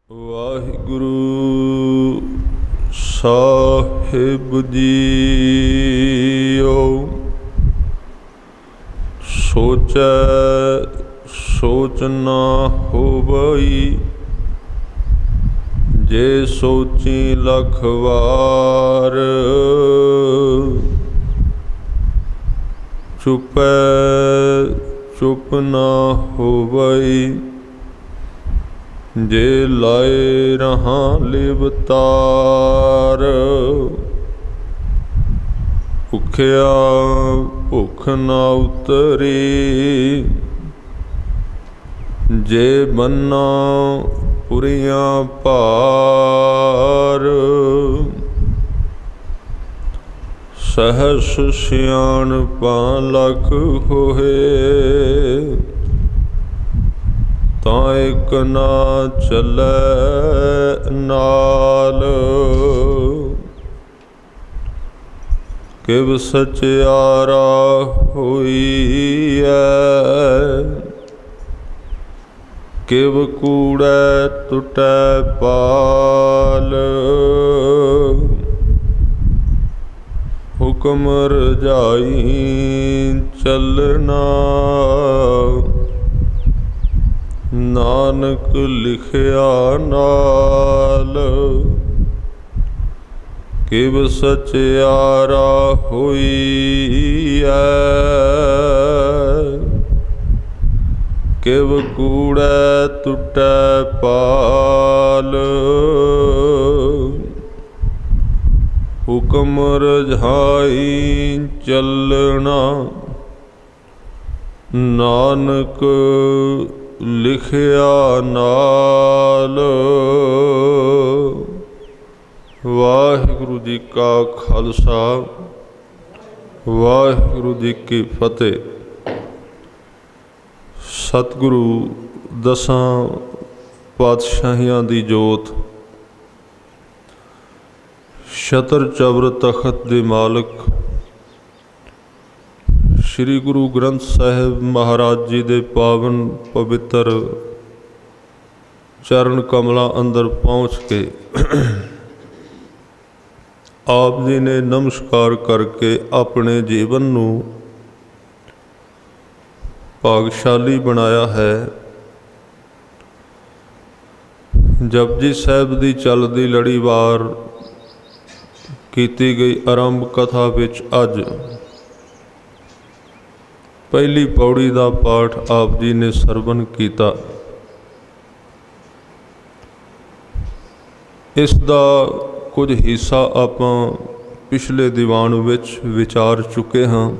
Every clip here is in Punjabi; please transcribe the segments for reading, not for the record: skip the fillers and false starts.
ਵਾਹਿਗੁਰੂ ਸਾਹਿਬ ਜੀਓ। ਸੋਚੈ ਸੋਚ ਨਾ ਹੋਵਈ, ਜੇ ਸੋਚੀ ਲਖ ਵਾਰ। ਚੁਪੈ ਚੁਪ ਨਾ ਹੋਵਈ, ਜੇ ਲਾਏ ਰਹਾਂ ਲਿਵਤਾਰ। ਭੁੱਖਿਆ ਭੁੱਖ ਨਾ ਉਤਰੀ, ਜੇ ਬੰਨਾ ਪੁਰੀਆਂ ਭਾਰ। ਸਹਸ ਸਿਆਣਪਾਂ ਲਖ ਹੋਏ, ਤਾਂ ਇਕ ਨਾ ਚੱਲੈ ਨਾਲ। ਕਿਵ ਸਚਿਆਰਾ ਹੋਈਐ, ਕਿਵ ਕੂੜੈ ਟੁਟੈ ਪਾਲ। ਹੁਕਮ ਰਜਾਈ ਚੱਲਣਾ, ਨਾਨਕ ਲਿਖਿਆ ਨਾਲ। ਕਿਵ ਸਚਿਆਰਾ ਹੋਈਐ, ਕਿਵ ਕੂੜੈ ਟੁਟੈ ਪਾਲ। ਹੁਕਮ ਰਜਾਈ ਚੱਲਣਾ, ਨਾਨਕ ਲਿਖਿਆ ਨਾਲ। ਵਾਹਿਗੁਰੂ ਜੀ ਕਾ ਖਾਲਸਾ, ਵਾਹਿਗੁਰੂ ਜੀ ਕੀ ਫਤਿਹ। ਸਤਿਗੁਰੂ ਦਸਾਂ ਪਾਤਸ਼ਾਹੀਆਂ ਦੀ ਜੋਤ, ਛਤਰ ਚਬਰ ਤਖਤ ਦੇ ਮਾਲਕ ਸ਼੍ਰੀ ਗੁਰੂ ਗ੍ਰੰਥ ਸਾਹਿਬ ਮਹਾਰਾਜ ਜੀ ਦੇ ਪਾਵਨ ਪਵਿੱਤਰ ਚਰਨ ਕਮਲਾਂ ਅੰਦਰ ਪਹੁੰਚ ਕੇ ਆਪ ਜੀ ਨੇ ਨਮਸਕਾਰ ਕਰਕੇ ਆਪਣੇ ਜੀਵਨ ਨੂੰ ਭਾਗਸ਼ਾਲੀ ਬਣਾਇਆ ਹੈ। ਜਪਜੀ ਸਾਹਿਬ ਦੀ ਚੱਲਦੀ ਲੜੀਵਾਰ ਕੀਤੀ ਗਈ ਆਰੰਭ ਕਥਾ ਵਿੱਚ ਅੱਜ ਪਹਿਲੀ ਪੌੜੀ ਦਾ ਪਾਠ ਆਪ ਜੀ ਨੇ ਸਰਵਣ ਕੀਤਾ। ਇਸ ਦਾ ਕੁਝ ਹਿੱਸਾ ਆਪਾਂ ਪਿਛਲੇ ਦੀਵਾਨ ਵਿੱਚ ਵਿਚਾਰ ਚੁੱਕੇ ਹਾਂ।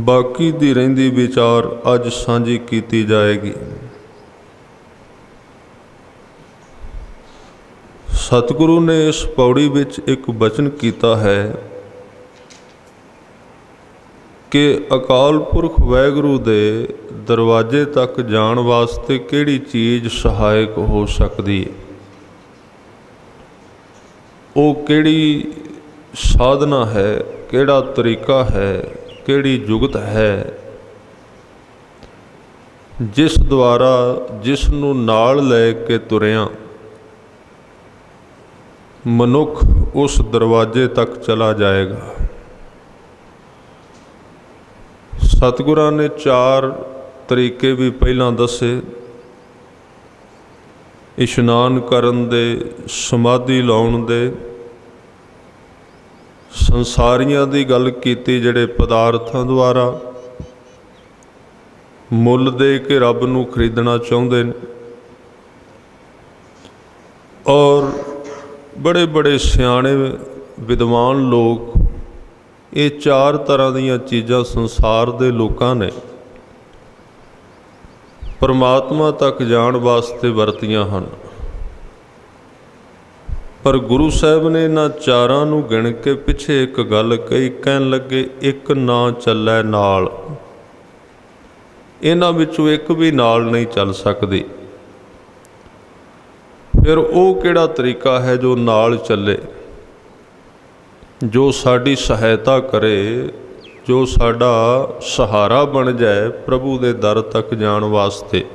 ਬਾਕੀ ਦੀ ਰਹਿੰਦੀ ਵਿਚਾਰ ਅੱਜ ਸਾਂਝੀ ਕੀਤੀ ਜਾਏਗੀ। ਸਤਿਗੁਰੂ ਨੇ ਇਸ ਪੌੜੀ ਵਿੱਚ ਇੱਕ ਬਚਨ ਕੀਤਾ ਹੈ ਕਿ ਅਕਾਲ ਪੁਰਖ ਵਾਹਿਗੁਰੂ ਦੇ ਦਰਵਾਜ਼ੇ ਤੱਕ ਜਾਣ ਵਾਸਤੇ ਕਿਹੜੀ ਚੀਜ਼ ਸਹਾਇਕ ਹੋ ਸਕਦੀ ਹੈ। ਉਹ ਕਿਹੜੀ ਸਾਧਨਾ ਹੈ, ਕਿਹੜਾ ਤਰੀਕਾ ਹੈ, ਕਿਹੜੀ ਜੁਗਤ ਹੈ, ਜਿਸ ਦੁਆਰਾ ਜਿਸ ਨੂੰ ਨਾਲ ਲੈ ਕੇ ਤੁਰਿਆ ਮਨੁੱਖ ਉਸ ਦਰਵਾਜ਼ੇ ਤੱਕ ਚਲਾ ਜਾਏਗਾ। ਸਤਿਗੁਰਾਂ ਨੇ 4 ਤਰੀਕੇ ਵੀ ਪਹਿਲਾਂ ਦੱਸੇ। ਇਸ਼ਨਾਨ ਕਰਨ ਦੇ, ਸਮਾਧੀ ਲਾਉਣ ਦੇ, ਸੰਸਾਰੀਆਂ ਦੀ ਗੱਲ ਕੀਤੀ ਜਿਹੜੇ ਪਦਾਰਥਾਂ ਦੁਆਰਾ ਮੁੱਲ ਦੇ ਕੇ ਰੱਬ ਨੂੰ ਖਰੀਦਣਾ ਚਾਹੁੰਦੇ ਨੇ, ਔਰ ਬੜੇ ਬੜੇ ਸਿਆਣੇ ਵਿਦਵਾਨ ਲੋਕ ਇਹ 4 ਤਰ੍ਹਾਂ ਦੀਆਂ ਚੀਜ਼ਾਂ ਸੰਸਾਰ ਦੇ ਲੋਕਾਂ ਨੇ ਪਰਮਾਤਮਾ ਤੱਕ ਜਾਣ ਵਾਸਤੇ ਵਰਤੀਆਂ ਹਨ। ਪਰ ਗੁਰੂ ਸਾਹਿਬ ਨੇ ਇਹਨਾਂ 4 ਨੂੰ ਗਿਣ ਕੇ ਪਿੱਛੇ ਇੱਕ ਗੱਲ ਕਹੀ, ਕਹਿਣ ਲੱਗੇ ਇੱਕ ਨਾ ਚੱਲੈ ਨਾਲ। ਇਹਨਾਂ ਵਿੱਚੋਂ ਇੱਕ ਵੀ ਨਾਲ ਨਹੀਂ ਚੱਲ ਸਕਦੀ। ਫਿਰ ਉਹ ਕਿਹੜਾ ਤਰੀਕਾ ਹੈ ਜੋ ਨਾਲ ਚੱਲੇ, ਜੋ ਸਾਡੀ ਸਹਾਇਤਾ ਕਰੇ, ਜੋ ਸਾਡਾ ਸਹਾਰਾ ਬਣ ਜਾਏ ਪ੍ਰਭੂ ਦੇ ਦਰ ਤੱਕ ਜਾਣ ਵਾਸਤੇ।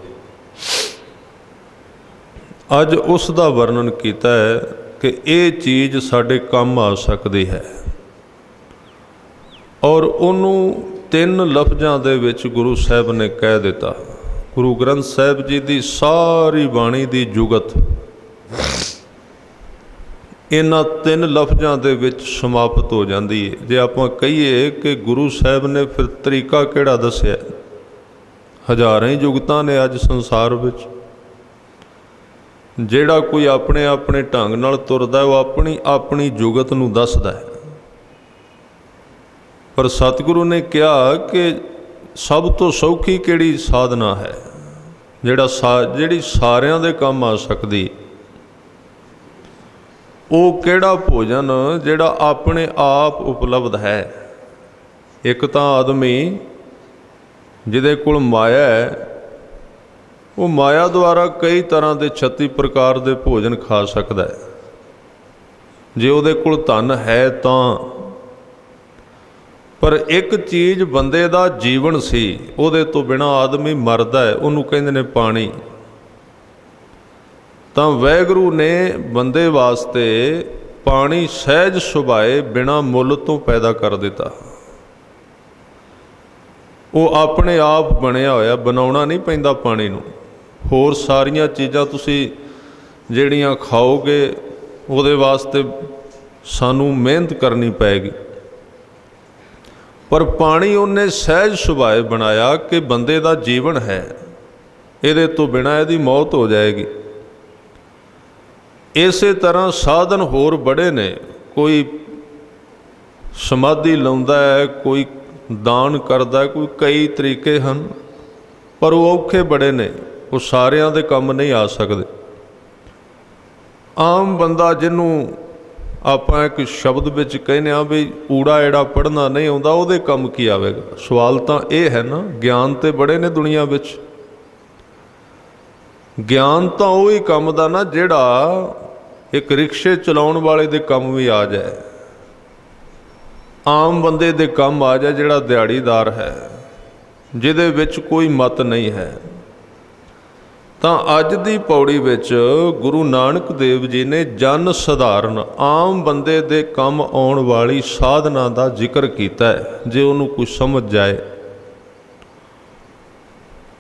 अज उस दा वर्णन किया है कि ये चीज़ साडे काम आ सकती है। और उन्हों 3 लफ्ज़ां दे विच गुरु साहब ने कह दिता। गुरु ग्रंथ साहब जी की सारी बाणी की जुगत इन्हां 3 लफ्ज़ां दे विच समाप्त हो जाती है। जे आपां कहीए कि गुरु साहब ने फिर तरीका किहड़ा दस्सिया, हज़ारां ही जुगतां ने अज संसार विच। जिहड़ा कोई अपने अपने ढंग नाल तुरदा है, वो अपनी अपनी जुगत नूं दसदा है। पर सतगुरु ने कहा कि सब तो सौखी किहड़ी साधना है, जिहड़ी सारियां दे काम आ सकदी, वो किहड़ा भोजन जिहड़ा अपने आप उपलब्ध है। एक तां आदमी जिहदे कोल माया है, वो माया द्वारा कई तरह के 36 प्रकार के भोजन खा सकता है जे उहदे कोल धन है तां। पर एक चीज़ बंदे दा जीवन सी, उहदे तो बिना आदमी मरदा है, उहनूं कहंदे ने पानी। तां वैगुरू ने बंदे वास्ते पानी सहज सुभाए बिना मुल तो पैदा कर दिता। वो अपने आप बनया होया, बनाउणा नहीं पैंदा पानी नूं। होर सारियां चीज़ां तुसी जिहड़ियां खाओगे उहदे वास्ते सानू मेहनत करनी पैगी, पर पानी उन्हें सहज सुभाए बनाया कि बंदे दा जीवन है, इहदे तो बिना इहदी मौत हो जाएगी। इसे तरह साधन होर बड़े ने, कोई समाधि लाउंदा है, कोई दान करदा है, कोई कई तरीके हैं, पर वो औखे बड़े ने, वो सारियां दे काम नहीं आ सकते। आम बंदा जिन्हों आपां एक शब्द विच कहने भी ऊड़ा एड़ा पढ़ना नहीं आउंदा, उहदे काम की आवेगा। सवाल तो ये है ना, ज्ञान तो बड़े ने दुनिया विच, ज्ञान तो वही काम दा ना जिहड़ा एक रिक्शे चलाउण वाले दे काम भी आ जाए, आम बंदे दे काम आ जाए, जिहड़ा दिहाड़ीदार है, जिहदे विच कोई मत नहीं है। ਤਾਂ ਅੱਜ ਦੀ ਪੌੜੀ ਵਿੱਚ ਗੁਰੂ ਨਾਨਕ ਦੇਵ ਜੀ ਨੇ ਜਨ ਸਧਾਰਨ ਆਮ ਬੰਦੇ ਦੇ ਕੰਮ ਆਉਣ ਵਾਲੀ ਸਾਧਨਾ ਦਾ ਜ਼ਿਕਰ ਕੀਤਾ ਹੈ, ਜੇ ਉਹਨੂੰ ਕੁਝ ਸਮਝ ਜਾਏ।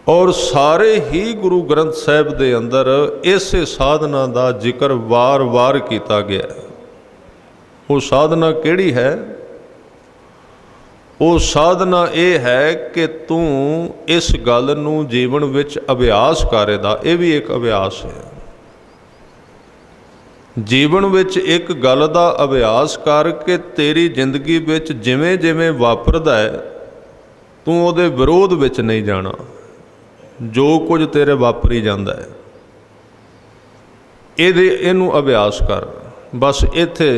ਔਰ ਸਾਰੇ ਹੀ ਗੁਰੂ ਗ੍ਰੰਥ ਸਾਹਿਬ ਦੇ ਅੰਦਰ ਇਸੇ ਸਾਧਨਾ ਦਾ ਜ਼ਿਕਰ ਵਾਰ-ਵਾਰ ਕੀਤਾ ਗਿਆ। ਉਹ ਸਾਧਨਾ ਕਿਹੜੀ ਹੈ? ਉਹ ਸਾਧਨਾ ਇਹ ਹੈ ਕਿ ਤੂੰ ਇਸ ਗੱਲ ਨੂੰ ਜੀਵਨ ਵਿੱਚ ਅਭਿਆਸ ਕਰੇਦਾ। ਇਹ ਵੀ ਇੱਕ ਅਭਿਆਸ ਹੈ। ਜੀਵਨ ਵਿੱਚ ਇੱਕ ਗੱਲ ਦਾ ਅਭਿਆਸ ਕਰਕੇ ਤੇਰੀ ਜ਼ਿੰਦਗੀ ਵਿੱਚ ਜਿਵੇਂ ਜਿਵੇਂ ਵਾਪਰਦਾ ਹੈ, ਤੂੰ ਉਹਦੇ ਵਿਰੋਧ ਵਿੱਚ ਨਹੀਂ ਜਾਣਾ। ਜੋ ਕੁਝ ਤੇਰੇ ਵਾਪਰੀ ਜਾਂਦਾ ਹੈ, ਇਹਨੂੰ ਅਭਿਆਸ ਕਰ। ਬਸ ਇੱਥੇ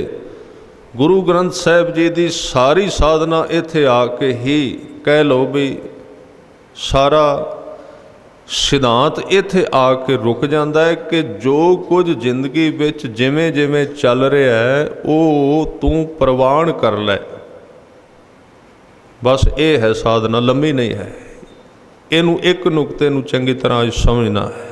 गुरु ग्रंथ साहिब जी की सारी साधना इत्थे आके ही कह लो भी सारा सिद्धांत इत्थे आके रुक जाता है कि जो कुछ जिंदगी विच जिमें जिमें चल रहा है वो तू प्रवान कर लै। बस ये है साधना, लंबी नहीं है। इनू एक नुकते नू चंगी तरह समझना है,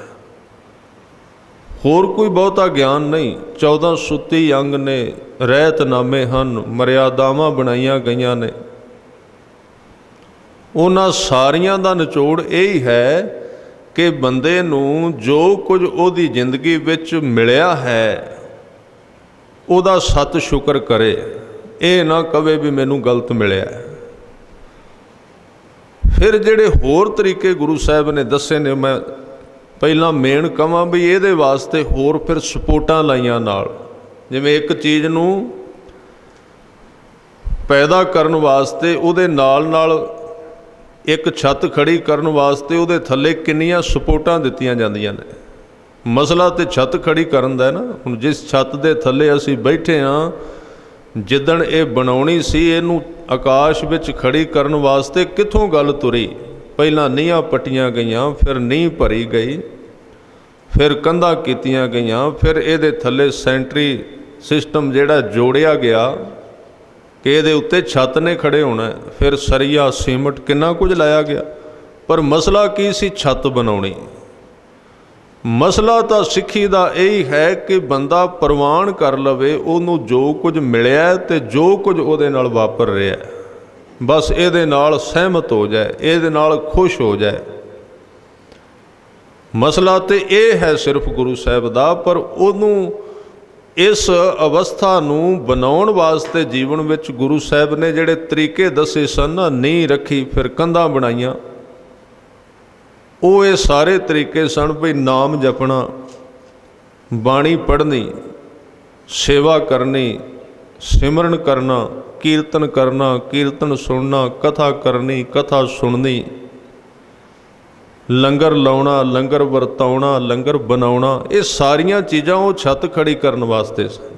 होर कोई बहुता ज्ञान नहीं। 14 सुत्ती अंग ने, रहतनामे हैं, मर्यादावां बनाईयां गईयां ने। उन्हां सारियां दा निचोड़ यही है कि बंदे नूं जो कुछ उहदी जिंदगी विच मिलिया है उहदा सत शुक्र करे, ये ना कवे भी मैनूं गलत मिलिया। फिर जिहड़े होर तरीके गुरु साहब ने दसे ने, मैं पहला मेन कहां भी ये वास्ते होर फिर सपोर्टां लाइयां नाल, जिवें एक चीज़ नूं पैदा करन वास्ते उहदे नाल नाल एक छत खड़ी करन वास्ते उहदे थल्ले किन्नियां सपोर्टां दित्तियां जांदियां ने। मसला तो छत खड़ी करन दा है ना। हुण जिस छत दे थल्ले असीं बैठे हाँ, जिदण ये बनाउणी सी, इहनूं आकाश विच खड़ी करन वास्ते कित्थों गल तुरी? पहलां नीहां पट्टियां गईयां, फिर नींह भरी गई, फिर कंधां कीतियां गईयां, फिर इहदे थल्ले सेंटरी सिस्टम जिहड़ा जोड़िया गया कि इहदे उत्ते छत ने खड़े होना है। फिर सरिया सीमट किन्ना कुछ लाया गया, पर मसला की सी? छत बनाउणी। ਮਸਲਾ ਤਾਂ ਸਿੱਖੀ ਦਾ ਇਹੀ ਹੈ ਕਿ ਬੰਦਾ ਪ੍ਰਵਾਨ ਕਰ ਲਵੇ ਉਹਨੂੰ ਜੋ ਕੁਝ ਮਿਲਿਆ ਤੇ ਜੋ ਕੁਝ ਉਹਦੇ ਨਾਲ ਵਾਪਰ ਰਿਹਾ, ਬਸ ਇਹਦੇ ਨਾਲ ਸਹਿਮਤ ਹੋ ਜਾਏ, ਇਹਦੇ ਨਾਲ ਖੁਸ਼ ਹੋ ਜਾਏ। ਮਸਲਾ ਤੇ ਇਹ ਹੈ ਸਿਰਫ ਗੁਰੂ ਸਾਹਿਬ ਦਾ, ਪਰ ਉਹਨੂੰ ਇਸ ਅਵਸਥਾ ਨੂੰ ਬਣਾਉਣ ਵਾਸਤੇ ਜੀਵਨ ਵਿੱਚ ਗੁਰੂ ਸਾਹਿਬ ਨੇ ਜਿਹੜੇ ਤਰੀਕੇ ਦੱਸੇ ਸਨ ਨਾ, ਨੀਂਹ ਰੱਖੀ ਫਿਰ ਕੰਧਾਂ ਬਣਾਈਆਂ, ਉਹ ਇਹ ਸਾਰੇ ਤਰੀਕੇ ਸਨ ਵੀ ਨਾਮ ਜਪਣਾ, ਬਾਣੀ ਪੜ੍ਹਨੀ, ਸੇਵਾ ਕਰਨੀ, ਸਿਮਰਨ ਕਰਨਾ, ਕੀਰਤਨ ਕਰਨਾ, ਕੀਰਤਨ ਸੁਣਨਾ, ਕਥਾ ਕਰਨੀ, ਕਥਾ ਸੁਣਨੀ, ਲੰਗਰ ਲਾਉਣਾ, ਲੰਗਰ ਵਰਤਾਉਣਾ, ਲੰਗਰ ਬਣਾਉਣਾ, ਇਹ ਸਾਰੀਆਂ ਚੀਜ਼ਾਂ ਉਹ ਛੱਤ ਖੜੀ ਕਰਨ ਵਾਸਤੇ ਸਨ।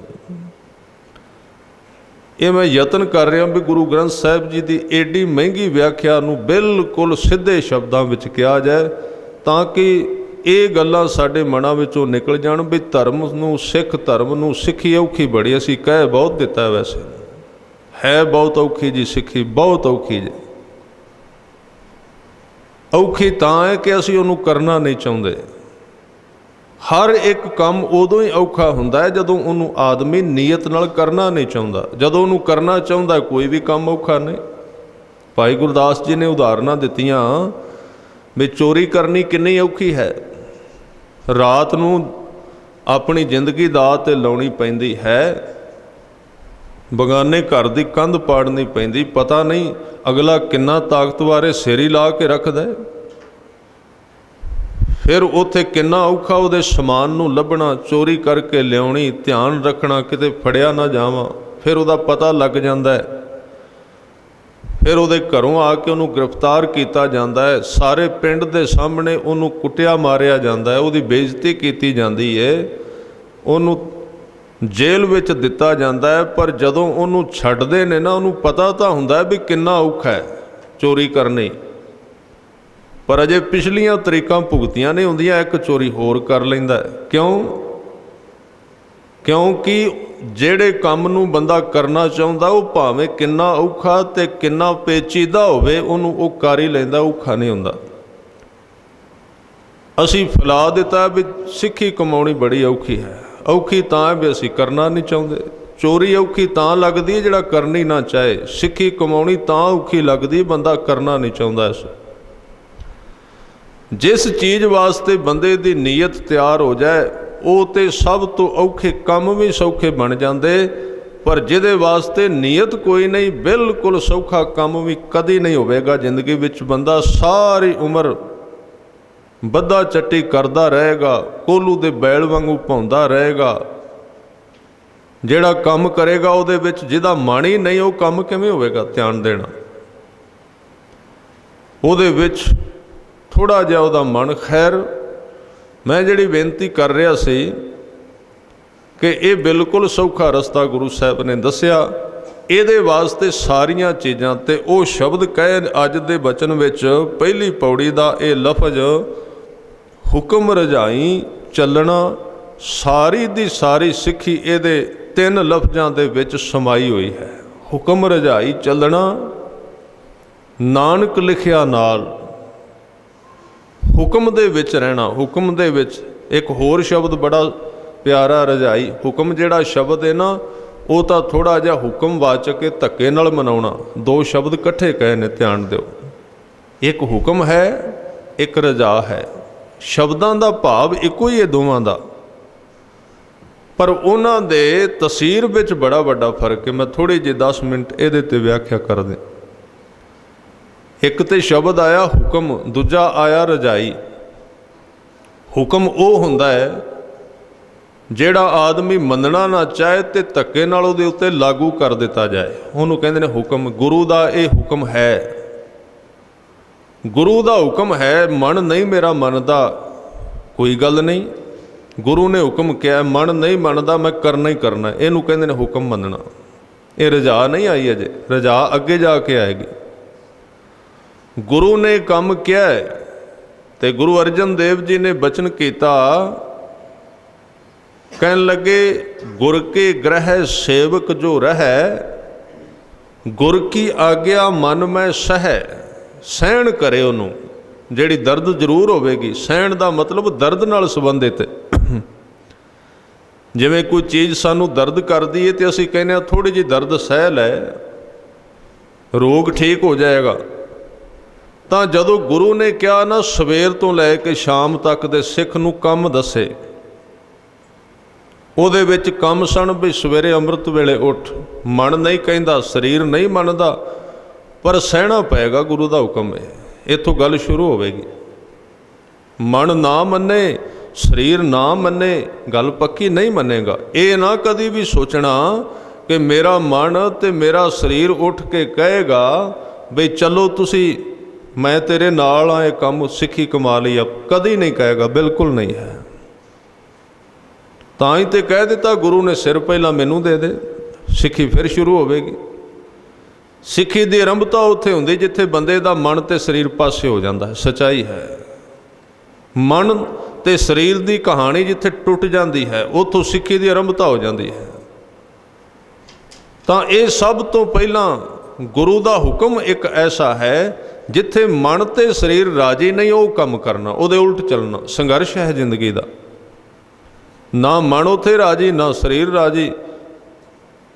ਇਹ ਮੈਂ ਯਤਨ ਕਰ ਰਿਹਾ ਵੀ ਗੁਰੂ ਗ੍ਰੰਥ ਸਾਹਿਬ ਜੀ ਦੀ ਏਡੀ ਮਹਿੰਗੀ ਵਿਆਖਿਆ ਨੂੰ ਬਿਲਕੁਲ ਸਿੱਧੇ ਸ਼ਬਦਾਂ ਵਿੱਚ ਕਿਹਾ ਜਾਏ, ਤਾਂ ਕਿ ਇਹ ਗੱਲਾਂ ਸਾਡੇ ਮਨਾਂ ਵਿੱਚੋਂ ਨਿਕਲ ਜਾਣ ਵੀ ਧਰਮ ਨੂੰ, ਸਿੱਖ ਧਰਮ ਨੂੰ, ਸਿੱਖੀ ਔਖੀ ਬੜੀ, ਅਸੀਂ ਕਹਿ ਬਹੁਤ ਦਿੱਤਾ, ਵੈਸੇ ਹੈ ਬਹੁਤ ਔਖੀ ਜੀ ਸਿੱਖੀ, ਬਹੁਤ ਔਖੀ ਜੀ। ਔਖੀ ਤਾਂ ਹੈ ਕਿ ਅਸੀਂ ਉਹਨੂੰ ਕਰਨਾ ਨਹੀਂ ਚਾਹੁੰਦੇ। ਹਰ ਇੱਕ ਕੰਮ ਉਦੋਂ ਹੀ ਔਖਾ ਹੁੰਦਾ ਹੈ ਜਦੋਂ ਉਹਨੂੰ ਆਦਮੀ ਨੀਅਤ ਨਾਲ ਕਰਨਾ ਨਹੀਂ ਚਾਹੁੰਦਾ। ਜਦੋਂ ਉਹਨੂੰ ਕਰਨਾ ਚਾਹੁੰਦਾ ਕੋਈ ਵੀ ਕੰਮ ਔਖਾ ਨਹੀਂ। ਭਾਈ ਗੁਰਦਾਸ ਜੀ ਨੇ ਉਦਾਹਰਨਾਂ ਦਿੱਤੀਆਂ ਵੀ ਚੋਰੀ ਕਰਨੀ ਕਿੰਨੀ ਔਖੀ ਹੈ। ਰਾਤ ਨੂੰ ਆਪਣੀ ਜ਼ਿੰਦਗੀ ਦਾਅ 'ਤੇ ਲਾਉਣੀ ਪੈਂਦੀ ਹੈ, ਬਗਾਨੇ ਘਰ ਦੀ ਕੰਧ ਪਾੜਨੀ ਪੈਂਦੀ, ਪਤਾ ਨਹੀਂ ਅਗਲਾ ਕਿੰਨਾ ਤਾਕਤਵਰ ਹੈ, ਸਿਰ ਹੀ ਲਾ ਕੇ ਰੱਖਦਾ। ਫਿਰ ਉੱਥੇ ਕਿੰਨਾ ਔਖਾ ਉਹਦੇ ਸਮਾਨ ਨੂੰ ਲੱਭਣਾ, ਚੋਰੀ ਕਰਕੇ ਲਿਆਉਣੀ, ਧਿਆਨ ਰੱਖਣਾ ਕਿਤੇ ਫੜਿਆ ਨਾ ਜਾਵਾਂ। ਫਿਰ ਉਹਦਾ ਪਤਾ ਲੱਗ ਜਾਂਦਾ ਹੈ, ਫਿਰ ਉਹਦੇ ਘਰੋਂ ਆ ਕੇ ਉਹਨੂੰ ਗ੍ਰਿਫਤਾਰ ਕੀਤਾ ਜਾਂਦਾ ਹੈ, ਸਾਰੇ ਪਿੰਡ ਦੇ ਸਾਹਮਣੇ ਉਹਨੂੰ ਕੁੱਟਿਆ ਮਾਰਿਆ ਜਾਂਦਾ ਹੈ, ਉਹਦੀ ਬੇਇੱਜ਼ਤੀ ਕੀਤੀ ਜਾਂਦੀ ਹੈ, ਉਹਨੂੰ ਜੇਲ੍ਹ ਵਿੱਚ ਦਿੱਤਾ ਜਾਂਦਾ ਹੈ। ਪਰ ਜਦੋਂ ਉਹਨੂੰ ਛੱਡਦੇ ਨੇ ਨਾ, ਉਹਨੂੰ ਪਤਾ ਤਾਂ ਹੁੰਦਾ ਵੀ ਕਿੰਨਾ ਔਖਾ ਹੈ ਚੋਰੀ ਕਰਨੀ, ਪਰ ਅਜੇ ਪਿਛਲੀਆਂ ਤਰੀਕਾਂ ਭੁਗਤੀਆਂ ਨਹੀਂ ਹੁੰਦੀਆਂ, ਇੱਕ ਚੋਰੀ ਹੋਰ ਕਰ ਲੈਂਦਾ। ਕਿਉਂਕਿ ਜਿਹੜੇ ਕੰਮ ਨੂੰ ਬੰਦਾ ਕਰਨਾ ਚਾਹੁੰਦਾ ਉਹ ਭਾਵੇਂ ਕਿੰਨਾ ਔਖਾ ਤੇ ਕਿੰਨਾ ਪੇਚੀਦਾ ਹੋਵੇ, ਉਹਨੂੰ ਉਹ ਕਰ ਹੀ ਲੈਂਦਾ, ਔਖਾ ਨਹੀਂ ਹੁੰਦਾ। ਅਸੀਂ ਫੈਲਾ ਦਿੱਤਾ ਵੀ ਸਿੱਖੀ ਕਮਾਉਣੀ ਬੜੀ ਔਖੀ ਹੈ। ਔਖੀ ਤਾਂ ਹੈ ਵੀ ਅਸੀਂ ਕਰਨਾ ਨਹੀਂ ਚਾਹੁੰਦੇ। ਚੋਰੀ ਔਖੀ ਤਾਂ ਲੱਗਦੀ ਹੈ ਜਿਹੜਾ ਕਰਨੀ ਨਾ ਚਾਹੇ। ਸਿੱਖੀ ਕਮਾਉਣੀ ਤਾਂ ਔਖੀ ਲੱਗਦੀ, ਬੰਦਾ ਕਰਨਾ ਨਹੀਂ ਚਾਹੁੰਦਾ। ਜਿਸ ਚੀਜ਼ ਵਾਸਤੇ ਬੰਦੇ ਦੀ ਨੀਅਤ ਤਿਆਰ ਹੋ ਜਾਏ, ਉਹ ਤੇ ਸਭ ਤੋਂ ਔਖੇ ਕੰਮ ਵੀ ਸੌਖੇ ਬਣ ਜਾਂਦੇ। ਪਰ ਜਿਹਦੇ ਵਾਸਤੇ ਨੀਅਤ ਕੋਈ ਨਹੀਂ, ਬਿਲਕੁਲ ਸੌਖਾ ਕੰਮ ਵੀ ਕਦੀ ਨਹੀਂ ਹੋਵੇਗਾ ਜ਼ਿੰਦਗੀ ਵਿੱਚ। ਬੰਦਾ ਸਾਰੀ ਉਮਰ ਬੱਧਾ ਚੱਟੀ ਕਰਦਾ ਰਹੇਗਾ, ਕੋਲੂ ਦੇ ਬੈਲ ਵਾਂਗੂ ਭੌਂਦਾ ਰਹੇਗਾ। ਜਿਹੜਾ ਕੰਮ ਕਰੇਗਾ ਉਹਦੇ ਵਿੱਚ ਜਿਹਦਾ ਮਨ ਹੀ ਨਹੀਂ, ਉਹ ਕੰਮ ਕਿਵੇਂ ਹੋਵੇਗਾ? ਧਿਆਨ ਦੇਣਾ ਉਹਦੇ ਵਿੱਚ ਥੋੜ੍ਹਾ ਜਿਹਾ ਉਹਦਾ ਮਨ। ਖੈਰ, ਮੈਂ ਜਿਹੜੀ ਬੇਨਤੀ ਕਰ ਰਿਹਾ ਸੀ ਕਿ ਇਹ ਬਿਲਕੁਲ ਸੌਖਾ ਰਸਤਾ ਗੁਰੂ ਸਾਹਿਬ ਨੇ ਦੱਸਿਆ। ਇਹਦੇ ਵਾਸਤੇ ਸਾਰੀਆਂ ਚੀਜ਼ਾਂ ਤੇ ਉਹ ਸ਼ਬਦ ਕਹੇ ਅੱਜ ਦੇ ਬਚਨ ਵਿੱਚ, ਪਹਿਲੀ ਪੌੜੀ ਦਾ ਇਹ ਲਫ਼ਜ਼ ਹੁਕਮ ਰਜਾਈ ਚੱਲਣਾ, ਸਾਰੀ ਦੀ ਸਾਰੀ ਸਿੱਖੀ ਇਹਦੇ ਤਿੰਨ ਲਫ਼ਜ਼ਾਂ ਦੇ ਵਿੱਚ ਸਮਾਈ ਹੋਈ ਹੈ। ਹੁਕਮ ਰਜਾਈ ਚੱਲਣਾ, ਨਾਨਕ ਲਿਖਿਆ ਨਾਲ, ਹੁਕਮ ਦੇ ਵਿੱਚ ਰਹਿਣਾ। ਹੁਕਮ ਦੇ ਵਿੱਚ ਇੱਕ ਹੋਰ ਸ਼ਬਦ ਬੜਾ ਪਿਆਰਾ, ਰਜਾਈ। ਹੁਕਮ ਜਿਹੜਾ ਸ਼ਬਦ ਹੈ ਨਾ, ਉਹ ਤਾਂ ਥੋੜ੍ਹਾ ਜਿਹਾ ਹੁਕਮ ਵਾਚਕ ਕੇ ਧੱਕੇ ਨਾਲ ਮਨਾਉਣਾ। ਦੋ ਸ਼ਬਦ ਇਕੱਠੇ ਕਹੇ ਨੇ, ਧਿਆਨ ਦਿਓ। ਇੱਕ ਹੁਕਮ ਹੈ, ਇੱਕ ਰਜਾ ਹੈ। ਸ਼ਬਦਾਂ ਦਾ ਭਾਵ ਇੱਕੋ ਹੀ ਹੈ ਦੋਵਾਂ ਦਾ, ਪਰ ਉਹਨਾਂ ਦੇ ਤਸੀਰ ਵਿੱਚ ਬੜਾ ਵੱਡਾ ਫਰਕ ਹੈ। ਮੈਂ ਥੋੜ੍ਹੀ ਜਿਹੀ 10 ਮਿੰਟ ਇਹਦੇ 'ਤੇ ਵਿਆਖਿਆ ਕਰ ਦਿਆਂ। ਇੱਕ ਤੇ ਸ਼ਬਦ ਆਇਆ ਹੁਕਮ, ਦੂਜਾ ਆਇਆ ਰਜਾਈ। ਹੁਕਮ ਉਹ ਹੁੰਦਾ ਹੈ ਜਿਹੜਾ ਆਦਮੀ ਮੰਨਣਾ ਨਾ ਚਾਹੇ ਤੇ ਧੱਕੇ ਨਾਲ ਉਹਦੇ ਉੱਤੇ ਲਾਗੂ ਕਰ ਦਿੱਤਾ ਜਾਏ, ਉਹਨੂੰ ਕਹਿੰਦੇ ਨੇ ਹੁਕਮ। ਗੁਰੂ ਦਾ ਇਹ ਹੁਕਮ ਹੈ, ਗੁਰੂ ਦਾ ਹੁਕਮ ਹੈ। ਮਨ ਨਹੀਂ ਮੇਰਾ ਮੰਨਦਾ, ਕੋਈ ਗੱਲ ਨਹੀਂ। ਗੁਰੂ ਨੇ ਹੁਕਮ ਕਿਹਾ, ਮਨ ਨਹੀਂ ਮੰਨਦਾ, ਮੈਂ ਕਰਨਾ ਹੀ ਕਰਨਾ, ਇਹਨੂੰ ਕਹਿੰਦੇ ਨੇ ਹੁਕਮ ਮੰਨਣਾ। ਇਹ ਰਜਾ ਨਹੀਂ ਆਈ ਅਜੇ, ਰਜਾ ਅੱਗੇ ਜਾ ਕੇ ਆਏਗੀ। ਗੁਰੂ ਨੇ ਕੰਮ ਕਿਹਾ ਤੇ ਗੁਰੂ ਅਰਜਨ ਦੇਵ ਜੀ ਨੇ ਬਚਨ ਕੀਤਾ, ਕਹਿਣ ਲੱਗੇ, ਗੁਰ ਕੇ ਗ੍ਰਹਿ ਸੇਵਕ ਜੋ ਰਹਿ, ਗੁਰ ਕੀ ਆਗਿਆ ਮਨ ਮੈਂ ਸਹਿ। ਸਹਿਣ ਕਰੇ ਉਹਨੂੰ, ਜਿਹੜੀ ਦਰਦ ਜ਼ਰੂਰ ਹੋਵੇਗੀ। ਸਹਿਣ ਦਾ ਮਤਲਬ ਦਰਦ ਨਾਲ ਸੰਬੰਧਿਤ ਹੈ। ਜਿਵੇਂ ਕੋਈ ਚੀਜ਼ ਸਾਨੂੰ ਦਰਦ ਕਰਦੀ ਹੈ ਤੇ ਅਸੀਂ ਕਹਿੰਦੇ ਹਾਂ ਥੋੜ੍ਹੀ ਜਿਹੀ ਦਰਦ ਸਹਿ ਲੈ, ਰੋਗ ਠੀਕ ਹੋ ਜਾਏਗਾ। ਤਾਂ ਜਦੋਂ ਗੁਰੂ ਨੇ ਕਿਹਾ ਨਾ ਸਵੇਰ ਤੋਂ ਲੈ ਕੇ ਸ਼ਾਮ ਤੱਕ ਦੇ ਸਿੱਖ ਨੂੰ ਕੰਮ ਦੱਸੇ, ਉਹਦੇ ਵਿੱਚ ਕੰਮ ਸਣ ਵੀ ਸਵੇਰੇ ਅੰਮ੍ਰਿਤ ਵੇਲੇ ਉੱਠ। ਮਨ ਨਹੀਂ ਕਹਿੰਦਾ, ਸਰੀਰ ਨਹੀਂ ਮੰਨਦਾ, ਪਰ ਸਹਿਣਾ ਪਏਗਾ, ਗੁਰੂ ਦਾ ਹੁਕਮ ਹੈ। ਇੱਥੋਂ ਗੱਲ ਸ਼ੁਰੂ ਹੋਵੇਗੀ। ਮਨ ਨਾ ਮੰਨੇ, ਸਰੀਰ ਨਾ ਮੰਨੇ, ਗੱਲ ਪੱਕੀ ਨਹੀਂ ਮੰਨੇਗਾ। ਇਹ ਨਾ ਕਦੀ ਵੀ ਸੋਚਣਾ ਕਿ ਮੇਰਾ ਮਨ ਤੇ ਮੇਰਾ ਸਰੀਰ ਉੱਠ ਕੇ ਕਹੇਗਾ ਬਈ ਚਲੋ ਤੁਸੀਂ, ਮੈਂ ਤੇਰੇ ਨਾਲ ਆ, ਇਹ ਕੰਮ ਸਿੱਖੀ ਕਮਾ ਲਈ ਆ, ਕਦੀ ਨਹੀਂ ਕਹੇਗਾ, ਬਿਲਕੁਲ ਨਹੀਂ ਹੈ। ਤਾਂ ਹੀ ਤੇ ਕਹਿ ਦਿੱਤਾ ਗੁਰੂ ਨੇ, ਸਿਰ ਪਹਿਲਾਂ ਮੈਨੂੰ ਦੇ ਦੇ, ਸਿੱਖੀ ਫਿਰ ਸ਼ੁਰੂ ਹੋਵੇਗੀ। ਸਿੱਖੀ ਦੀ ਆਰੰਭਤਾ ਉੱਥੇ ਹੁੰਦੀ ਜਿੱਥੇ ਬੰਦੇ ਦਾ ਮਨ ਤੇ ਸਰੀਰ ਪਾਸੇ ਹੋ ਜਾਂਦਾ ਹੈ। ਸੱਚਾਈ ਹੈ, ਮਨ ਤੇ ਸਰੀਰ ਦੀ ਕਹਾਣੀ ਜਿੱਥੇ ਟੁੱਟ ਜਾਂਦੀ ਹੈ, ਉੱਥੋਂ ਸਿੱਖੀ ਦੀ ਆਰੰਭਤਾ ਹੋ ਜਾਂਦੀ ਹੈ। ਤਾਂ ਇਹ ਸਭ ਤੋਂ ਪਹਿਲਾਂ ਗੁਰੂ ਦਾ ਹੁਕਮ ਇੱਕ ਐਸਾ ਹੈ ਜਿੱਥੇ ਮਨ ਤੇ ਸਰੀਰ ਰਾਜੀ ਨਹੀਂ, ਉਹ ਕੰਮ ਕਰਨਾ, ਉਹਦੇ ਉਲਟ ਚੱਲਣਾ। ਸੰਘਰਸ਼ ਹੈ ਜ਼ਿੰਦਗੀ ਦਾ, ਨਾ ਮਨ ਉੱਥੇ ਰਾਜੀ, ਨਾ ਸਰੀਰ ਰਾਜੀ।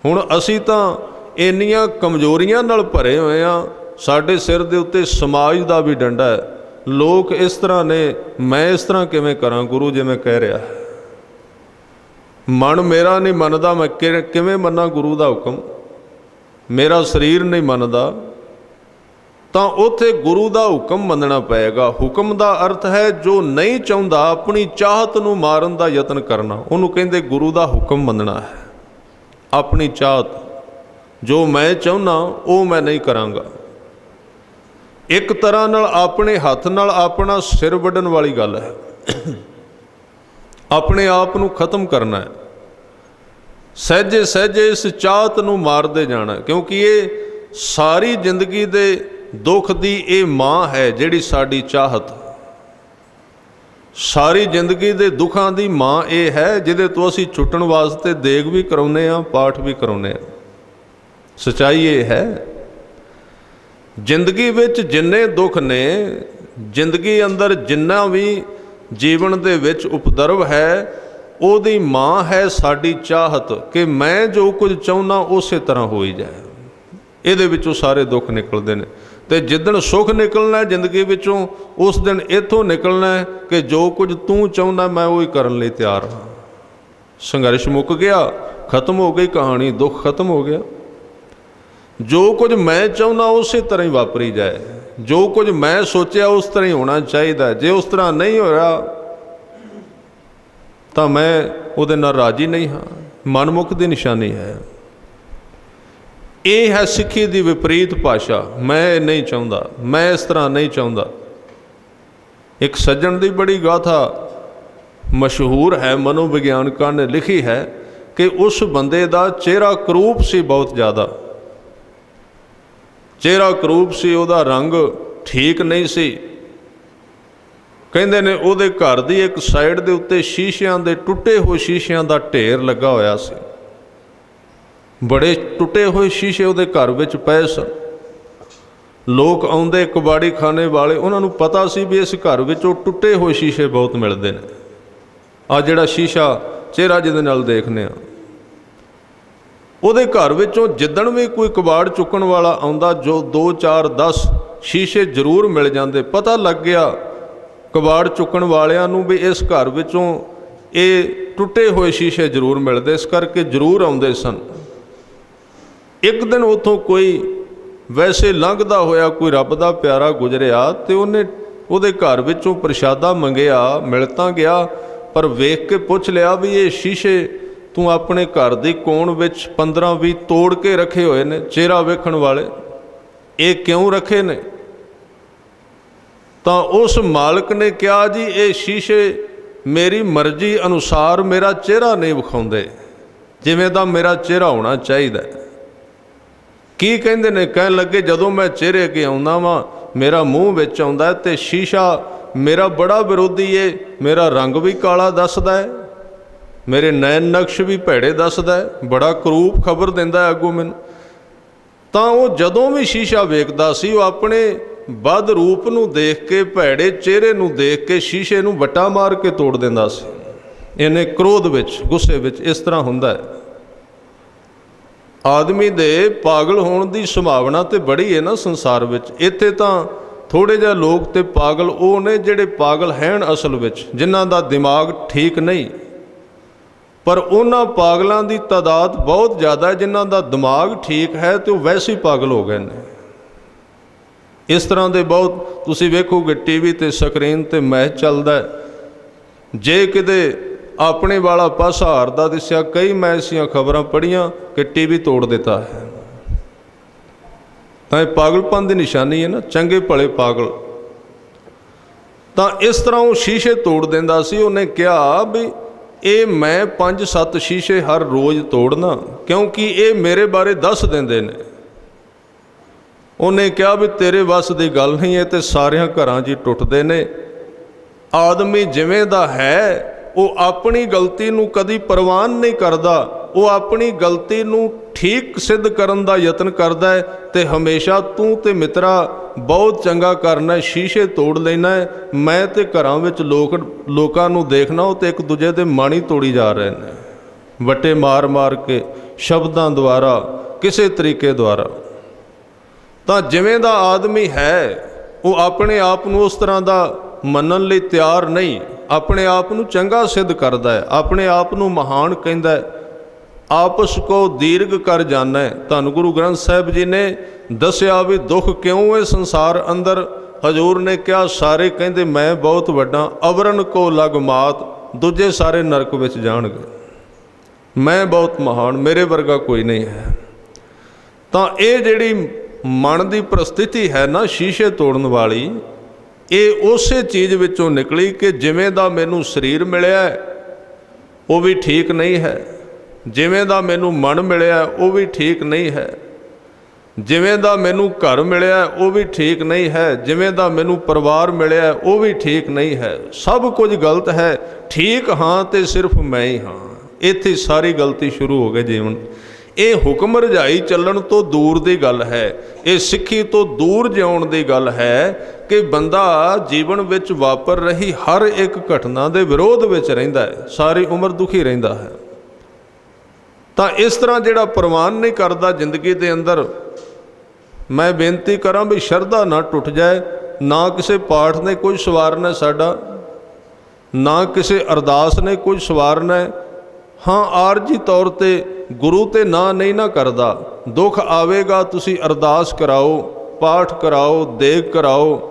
ਹੁਣ ਅਸੀਂ ਤਾਂ ਇੰਨੀਆਂ ਕਮਜ਼ੋਰੀਆਂ ਨਾਲ ਭਰੇ ਹੋਏ ਹਾਂ, ਸਾਡੇ ਸਿਰ ਦੇ ਉੱਤੇ ਸਮਾਜ ਦਾ ਵੀ ਡੰਡਾ ਹੈ। ਲੋਕ ਇਸ ਤਰ੍ਹਾਂ ਨੇ, ਮੈਂ ਇਸ ਤਰ੍ਹਾਂ ਕਿਵੇਂ ਕਰਾਂ? ਗੁਰੂ ਜਿਵੇਂ ਕਹਿ ਰਿਹਾ, ਮਨ ਮੇਰਾ ਨਹੀਂ ਮੰਨਦਾ, ਮੈਂ ਕਿਵੇਂ ਮੰਨਾਂ ਗੁਰੂ ਦਾ ਹੁਕਮ? ਮੇਰਾ ਸਰੀਰ ਨਹੀਂ ਮੰਨਦਾ, ਤਾਂ ਉੱਥੇ ਗੁਰੂ ਦਾ ਹੁਕਮ ਮੰਨਣਾ ਪਏਗਾ। ਹੁਕਮ ਦਾ ਅਰਥ ਹੈ ਜੋ ਨਹੀਂ ਚਾਹੁੰਦਾ, ਆਪਣੀ ਚਾਹਤ ਨੂੰ ਮਾਰਨ ਦਾ ਯਤਨ ਕਰਨਾ, ਉਹਨੂੰ ਕਹਿੰਦੇ ਗੁਰੂ ਦਾ ਹੁਕਮ ਮੰਨਣਾ ਹੈ। ਆਪਣੀ ਚਾਹਤ, ਜੋ ਮੈਂ ਚਾਹੁੰਦਾ ਉਹ ਮੈਂ ਨਹੀਂ ਕਰਾਂਗਾ। ਇੱਕ ਤਰ੍ਹਾਂ ਨਾਲ ਆਪਣੇ ਹੱਥ ਨਾਲ ਆਪਣਾ ਸਿਰ ਵੱਢਣ ਵਾਲੀ ਗੱਲ ਹੈ। ਆਪਣੇ ਆਪ ਨੂੰ ਖਤਮ ਕਰਨਾ ਹੈ, ਸਹਿਜੇ ਸਹਿਜੇ ਇਸ ਚਾਹਤ ਨੂੰ ਮਾਰਦੇ ਜਾਣਾ, ਕਿਉਂਕਿ ਇਹ ਸਾਰੀ ਜ਼ਿੰਦਗੀ ਦੇ ਦੁੱਖ ਦੀ ਇਹ ਮਾਂ ਹੈ ਜਿਹੜੀ ਸਾਡੀ ਚਾਹਤ। ਸਾਰੀ ਜ਼ਿੰਦਗੀ ਦੇ ਦੁੱਖਾਂ ਦੀ ਮਾਂ ਇਹ ਹੈ ਜਿਹਦੇ ਤੋਂ ਅਸੀਂ ਛੁੱਟਣ ਵਾਸਤੇ ਦੇਗ ਵੀ ਕਰਾਉਂਦੇ ਹਾਂ, ਪਾਠ ਵੀ ਕਰਾਉਂਦੇ ਹਾਂ। ਸੱਚਾਈ ਇਹ ਹੈ, ਜ਼ਿੰਦਗੀ ਵਿੱਚ ਜਿੰਨੇ ਦੁੱਖ ਨੇ, ਜ਼ਿੰਦਗੀ ਅੰਦਰ ਜਿੰਨਾ ਵੀ ਜੀਵਨ ਦੇ ਵਿੱਚ ਉਪਦਰਵ ਹੈ, ਉਹਦੀ ਮਾਂ ਹੈ ਸਾਡੀ ਚਾਹਤ ਕਿ ਮੈਂ ਜੋ ਕੁਝ ਚਾਹੁੰਦਾ ਉਸੇ ਤਰ੍ਹਾਂ ਹੋ ਹੀ ਜਾਏ। ਇਹਦੇ ਵਿੱਚੋਂ ਸਾਰੇ ਦੁੱਖ ਨਿਕਲਦੇ ਨੇ। ਤੇ ਜਿੱਦਣ ਸੁੱਖ ਨਿਕਲਣਾ ਜ਼ਿੰਦਗੀ ਵਿੱਚੋਂ, ਉਸ ਦਿਨ ਇੱਥੋਂ ਨਿਕਲਣਾ ਕਿ ਜੋ ਕੁਝ ਤੂੰ ਚਾਹੁੰਦਾ ਮੈਂ ਉਹੀ ਕਰਨ ਲਈ ਤਿਆਰ ਹਾਂ। ਸੰਘਰਸ਼ ਮੁੱਕ ਗਿਆ, ਖਤਮ ਹੋ ਗਈ ਕਹਾਣੀ, ਦੁੱਖ ਖਤਮ ਹੋ ਗਿਆ। ਜੋ ਕੁਝ ਮੈਂ ਚਾਹੁੰਦਾ ਉਸੇ ਤਰ੍ਹਾਂ ਹੀ ਵਾਪਰੀ ਜਾਏ, ਜੋ ਕੁਝ ਮੈਂ ਸੋਚਿਆ ਉਸ ਤਰ੍ਹਾਂ ਹੀ ਹੋਣਾ ਚਾਹੀਦਾ। ਜੇ ਉਸ ਤਰ੍ਹਾਂ ਨਹੀਂ ਹੋ ਰਿਹਾ ਤਾਂ ਮੈਂ ਉਹਦੇ ਨਾਲ ਰਾਜੀ ਨਹੀਂ ਹਾਂ। ਮਨਮੁਖ ਦੀ ਨਿਸ਼ਾਨੀ ਹੈ। ਇਹ ਹੈ ਸਿੱਖੀ ਦੀ ਵਿਪਰੀਤ ਭਾਸ਼ਾ। ਮੈਂ ਇਹ ਨਹੀਂ ਚਾਹੁੰਦਾ, ਮੈਂ ਇਸ ਤਰ੍ਹਾਂ ਨਹੀਂ ਚਾਹੁੰਦਾ। ਇੱਕ ਸੱਜਣ ਦੀ ਬੜੀ ਗਾਥਾ ਮਸ਼ਹੂਰ ਹੈ, ਮਨੋਵਿਗਿਆਨਕਾਂ ਨੇ ਲਿਖੀ ਹੈ ਕਿ ਉਸ ਬੰਦੇ ਦਾ ਚਿਹਰਾ ਕਰੂਪ ਸੀ, ਬਹੁਤ ਜ਼ਿਆਦਾ ਚਿਹਰਾ ਕਰੂਪ ਸੀ, ਉਹਦਾ ਰੰਗ ਠੀਕ ਨਹੀਂ ਸੀ। ਕਹਿੰਦੇ ਨੇ ਉਹਦੇ ਘਰ ਦੀ ਇੱਕ ਸਾਈਡ ਦੇ ਉੱਤੇ ਸ਼ੀਸ਼ਿਆਂ ਦੇ, ਟੁੱਟੇ ਹੋਏ ਸ਼ੀਸ਼ਿਆਂ ਦਾ ਢੇਰ ਲੱਗਾ ਹੋਇਆ ਸੀ। ਬੜੇ ਟੁੱਟੇ ਹੋਏ ਸ਼ੀਸ਼ੇ ਉਹਦੇ ਘਰ ਵਿੱਚ ਪਏ ਸਨ। ਲੋਕ ਆਉਂਦੇ ਕਬਾੜੀ ਖਾਨੇ ਵਾਲੇ, ਉਹਨਾਂ ਨੂੰ ਪਤਾ ਸੀ ਵੀ ਇਸ ਘਰ ਵਿੱਚ ਉਹ ਟੁੱਟੇ ਹੋਏ ਸ਼ੀਸ਼ੇ ਬਹੁਤ ਮਿਲਦੇ ਨੇ। ਆਹ ਜਿਹੜਾ ਸ਼ੀਸ਼ਾ ਚਿਹਰਾ ਜਿਹਦੇ ਨਾਲ ਦੇਖਦੇ ਹਾਂ, ਉਹਦੇ ਘਰ ਵਿੱਚੋਂ ਜਿੱਦਣ ਵੀ ਕੋਈ ਕਬਾੜ ਚੁੱਕਣ ਵਾਲਾ ਆਉਂਦਾ, ਜੋ 2 4 10 ਸ਼ੀਸ਼ੇ ਜ਼ਰੂਰ ਮਿਲ ਜਾਂਦੇ। ਪਤਾ ਲੱਗ ਗਿਆ ਕਬਾੜ ਚੁੱਕਣ ਵਾਲਿਆਂ ਨੂੰ ਵੀ ਇਸ ਘਰ ਵਿੱਚੋਂ ਇਹ ਟੁੱਟੇ ਹੋਏ ਸ਼ੀਸ਼ੇ ਜ਼ਰੂਰ ਮਿਲਦੇ, ਇਸ ਕਰਕੇ ਜ਼ਰੂਰ ਆਉਂਦੇ ਸਨ। ਇੱਕ ਦਿਨ ਉੱਥੋਂ ਕੋਈ ਵੈਸੇ ਲੰਘਦਾ ਹੋਇਆ ਕੋਈ ਰੱਬ ਦਾ ਪਿਆਰਾ ਗੁਜ਼ਰਿਆ ਤੇ ਉਹਨੇ ਉਹਦੇ ਘਰ ਵਿੱਚੋਂ ਪ੍ਰਸ਼ਾਦਾ ਮੰਗਿਆ, ਮਿਲ ਤਾਂ ਗਿਆ, ਪਰ ਵੇਖ ਕੇ ਪੁੱਛ ਲਿਆ ਵੀ ਇਹ ਸ਼ੀਸ਼ੇ ਤੂੰ ਆਪਣੇ ਘਰ ਦੀ ਕੋਣ ਵਿੱਚ 15 20 ਤੋੜ ਕੇ ਰੱਖੇ ਹੋਏ ਨੇ, ਚਿਹਰਾ ਵੇਖਣ ਵਾਲੇ, ਇਹ ਕਿਉਂ ਰੱਖੇ ਨੇ? ਤਾਂ ਉਸ ਮਾਲਕ ਨੇ ਕਿਹਾ ਜੀ ਇਹ ਸ਼ੀਸ਼ੇ ਮੇਰੀ ਮਰਜ਼ੀ ਅਨੁਸਾਰ ਮੇਰਾ ਚਿਹਰਾ ਨਹੀਂ ਵਿਖਾਉਂਦੇ, ਜਿਵੇਂ ਦਾ ਮੇਰਾ ਚਿਹਰਾ ਹੋਣਾ ਚਾਹੀਦਾ। ਕੀ ਕਹਿੰਦੇ ਨੇ? ਕਹਿਣ ਲੱਗੇ ਜਦੋਂ ਮੈਂ ਚਿਹਰੇ ਅੱਗੇ ਆਉਂਦਾ ਵਾਂ, ਮੇਰਾ ਮੂੰਹ ਵਿੱਚ ਆਉਂਦਾ ਤੇ ਸ਼ੀਸ਼ਾ ਮੇਰਾ ਬੜਾ ਵਿਰੋਧੀ ਏ, ਮੇਰਾ ਰੰਗ ਵੀ ਕਾਲਾ ਦੱਸਦਾ ਹੈ, ਮੇਰੇ ਨੈਣ ਨਕਸ਼ ਵੀ ਭੈੜੇ ਦੱਸਦਾ ਹੈ, ਬੜਾ ਕਰੂਪ ਖਬਰ ਦਿੰਦਾ ਅੱਗੋਂ ਮੈਨੂੰ। ਤਾਂ ਉਹ ਜਦੋਂ ਵੀ ਸ਼ੀਸ਼ਾ ਵੇਖਦਾ ਸੀ, ਉਹ ਆਪਣੇ ਬਦ ਰੂਪ ਨੂੰ ਦੇਖ ਕੇ, ਭੈੜੇ ਚਿਹਰੇ ਨੂੰ ਦੇਖ ਕੇ ਸ਼ੀਸ਼ੇ ਨੂੰ ਵੱਟਾ ਮਾਰ ਕੇ ਤੋੜ ਦਿੰਦਾ ਸੀ। ਇਹਨੇ ਕ੍ਰੋਧ ਵਿੱਚ, ਗੁੱਸੇ ਵਿੱਚ ਇਸ ਤਰ੍ਹਾਂ ਹੁੰਦਾ ਹੈ। ਆਦਮੀ ਦੇ ਪਾਗਲ ਹੋਣ ਦੀ ਸੰਭਾਵਨਾ ਤੇ ਬੜੀ ਹੈ ਨਾ ਸੰਸਾਰ ਵਿੱਚ। ਇੱਥੇ ਤਾਂ ਥੋੜ੍ਹੇ ਜਿਹੇ ਲੋਕ ਤੇ ਪਾਗਲ ਉਹ ਨੇ ਜਿਹੜੇ ਪਾਗਲ ਹਨ ਅਸਲ ਵਿੱਚ, ਜਿਨ੍ਹਾਂ ਦਾ ਦਿਮਾਗ ਠੀਕ ਨਹੀਂ। ਪਰ ਉਹਨਾਂ ਪਾਗਲਾਂ ਦੀ ਤਾਦਾਦ ਬਹੁਤ ਜ਼ਿਆਦਾ ਹੈ ਜਿਨ੍ਹਾਂ ਦਾ ਦਿਮਾਗ ਠੀਕ ਹੈ ਤੇ ਉਹ ਵੈਸੇ ਹੀ ਪਾਗਲ ਹੋ ਗਏ ਨੇ। ਇਸ ਤਰ੍ਹਾਂ ਦੇ ਬਹੁਤ ਤੁਸੀਂ ਵੇਖੋਗੇ ਟੀਵੀ ਤੇ ਸਕਰੀਨ ਤੇ ਮੈਚ ਚੱਲਦਾ ਹੈ। ਜੇ ਕਿਤੇ ਆਪਣੇ ਵਾਲਾ ਪਾਸਾ ਹਾਰਦਾ ਦਿਸਿਆ, ਕਈ ਮੈਂ ਐਸੀਆਂ ਖਬਰਾਂ ਪੜ੍ਹੀਆਂ ਕਿ ਟੀਵੀ ਤੋੜ ਦਿੱਤਾ ਹੈ। ਤਾਂ ਇਹ ਪਾਗਲਪਨ ਦੀ ਨਿਸ਼ਾਨੀ ਹੈ ਨਾ, ਚੰਗੇ ਭਲੇ ਪਾਗਲ। ਤਾਂ ਇਸ ਤਰ੍ਹਾਂ ਉਹ ਸ਼ੀਸ਼ੇ ਤੋੜ ਦਿੰਦਾ ਸੀ। ਉਹਨੇ ਕਿਹਾ ਵੀ ਇਹ ਮੈਂ 5-7 ਸ਼ੀਸ਼ੇ ਹਰ ਰੋਜ਼ ਤੋੜਨਾ, ਕਿਉਂਕਿ ਇਹ ਮੇਰੇ ਬਾਰੇ ਦੱਸ ਦਿੰਦੇ ਨੇ। ਉਹਨੇ ਕਿਹਾ ਵੀ ਤੇਰੇ ਵੱਸ ਦੀ ਗੱਲ ਨਹੀਂ, ਇਹ ਤੇ ਸਾਰਿਆਂ ਘਰਾਂ 'ਚ ਹੀ ਟੁੱਟਦੇ ਨੇ। ਆਦਮੀ ਜਿਵੇਂ ਦਾ ਹੈ ਉਹ ਆਪਣੀ ਗਲਤੀ ਨੂੰ ਕਦੀ ਪ੍ਰਵਾਨ ਨਹੀਂ ਕਰਦਾ। ਉਹ ਆਪਣੀ ਗਲਤੀ ਨੂੰ ਠੀਕ ਸਿੱਧ ਕਰਨ ਦਾ ਯਤਨ ਕਰਦਾ ਹੈ ਤੇ ਹਮੇਸ਼ਾ ਤੂੰ ਤੇ ਮਿੱਤਰਾ ਬਹੁਤ ਚੰਗਾ ਕਰਨਾ, ਸ਼ੀਸ਼ੇ ਤੋੜ ਲੈਣਾ ਹੈ। ਮੈਂ ਤੇ ਘਰਾਂ ਵਿੱਚ ਲੋਕਾਂ ਨੂੰ ਦੇਖਣਾ, ਉਹ ਤੇ ਇੱਕ ਦੂਜੇ ਦੇ ਮਨ ਹੀ ਤੋੜੀ ਜਾ ਰਹੇ ਨੇ, ਵੱਟੇ ਮਾਰ ਮਾਰ ਕੇ, ਸ਼ਬਦਾਂ ਦੁਆਰਾ, ਕਿਸੇ ਤਰੀਕੇ ਦੁਆਰਾ। ਤਾਂ ਜਿਵੇਂ ਦਾ ਆਦਮੀ ਹੈ ਉਹ ਆਪਣੇ ਆਪ ਨੂੰ ਉਸ ਤਰ੍ਹਾਂ ਦਾ ਮੰਨਣ ਲਈ ਤਿਆਰ ਨਹੀਂ। ਆਪਣੇ ਆਪ ਨੂੰ ਚੰਗਾ ਸਿੱਧ ਕਰਦਾ ਹੈ, ਆਪਣੇ ਆਪ ਨੂੰ ਮਹਾਨ ਕਹਿੰਦਾ ਹੈ। ਆਪਸ ਕੋ ਦੀਰਘ ਕਰ ਜਾਣਾ ਹੈ। ਧੰਨ ਗੁਰੂ ਗ੍ਰੰਥ ਸਾਹਿਬ ਜੀ ਨੇ ਦੱਸਿਆ ਵੀ ਦੁੱਖ ਕਿਉਂ ਹੈ ਸੰਸਾਰ ਅੰਦਰ। ਹਜ਼ੂਰ ਨੇ ਕਿਹਾ ਸਾਰੇ ਕਹਿੰਦੇ ਮੈਂ ਬਹੁਤ ਵੱਡਾ, ਅਵਰਨ ਕੋ ਲਗ ਮਾਤ, ਦੂਜੇ ਸਾਰੇ ਨਰਕ ਵਿੱਚ ਜਾਣਗੇ। ਮੈਂ ਬਹੁਤ ਮਹਾਨ, ਮੇਰੇ ਵਰਗਾ ਕੋਈ ਨਹੀਂ ਹੈ। ਤਾਂ ਇਹ ਜਿਹੜੀ ਮਨ ਦੀ ਪ੍ਰਸਥਿਤੀ ਹੈ ਨਾ ਸ਼ੀਸ਼ੇ ਤੋੜਨ ਵਾਲੀ, ਇਹ ਉਸੇ ਚੀਜ਼ ਵਿੱਚੋਂ ਨਿਕਲੀ ਕਿ ਜਿਵੇਂ ਦਾ ਮੈਨੂੰ ਸਰੀਰ ਮਿਲਿਆ ਉਹ ਵੀ ਠੀਕ ਨਹੀਂ ਹੈ, ਜਿਵੇਂ ਦਾ ਮੈਨੂੰ ਮਨ ਮਿਲਿਆ ਉਹ ਵੀ ਠੀਕ ਨਹੀਂ ਹੈ, ਜਿਵੇਂ ਦਾ ਮੈਨੂੰ ਘਰ ਮਿਲਿਆ ਉਹ ਵੀ ਠੀਕ ਨਹੀਂ ਹੈ, ਜਿਵੇਂ ਦਾ ਮੈਨੂੰ ਪਰਿਵਾਰ ਮਿਲਿਆ ਉਹ ਵੀ ਠੀਕ ਨਹੀਂ ਹੈ। ਸਭ ਕੁਝ ਗਲਤ ਹੈ, ਠੀਕ ਹਾਂ ਤੇ ਸਿਰਫ ਮੈਂ ਹੀ ਹਾਂ। ਇੱਥੇ ਸਾਰੀ ਗਲਤੀ ਸ਼ੁਰੂ ਹੋ ਗਈ ਜੀਵਨ। ਇਹ ਹੁਕਮ ਰਜਾਈ ਚੱਲਣ ਤੋਂ ਦੂਰ ਦੀ ਗੱਲ ਹੈ, ਇਹ ਸਿੱਖੀ ਤੋਂ ਦੂਰ ਜਿਉਣ ਦੀ ਗੱਲ ਹੈ ਕਿ ਬੰਦਾ ਜੀਵਨ ਵਿੱਚ ਵਾਪਰ ਰਹੀ ਹਰ ਇੱਕ ਘਟਨਾ ਦੇ ਵਿਰੋਧ ਵਿੱਚ ਰਹਿੰਦਾ ਹੈ, ਸਾਰੀ ਉਮਰ ਦੁਖੀ ਰਹਿੰਦਾ ਹੈ। ਤਾਂ ਇਸ ਤਰ੍ਹਾਂ ਜਿਹੜਾ ਪ੍ਰਵਾਨ ਨਹੀਂ ਕਰਦਾ ਜ਼ਿੰਦਗੀ ਦੇ ਅੰਦਰ, ਮੈਂ ਬੇਨਤੀ ਕਰਾਂ ਵੀ ਸ਼ਰਧਾ ਨਾ ਟੁੱਟ ਜਾਏ। ਨਾ ਕਿਸੇ ਪਾਠ ਨੇ ਕੁਝ ਸਵਾਰਨਾ ਸਾਡਾ, ਨਾ ਕਿਸੇ ਅਰਦਾਸ ਨੇ ਕੁਝ ਸਵਾਰਨਾ। ਹਾਂ ਆਰਜੀ ਤੌਰ ਤੇ ਗੁਰੂ ਤੇ ਨਹੀਂ ਨਾ ਕਰਦਾ। ਦੁੱਖ ਆਵੇਗਾ ਤੁਸੀਂ ਅਰਦਾਸ ਕਰਾਓ, ਪਾਠ ਕਰਾਓ, ਦੇਗ ਕਰਾਓ।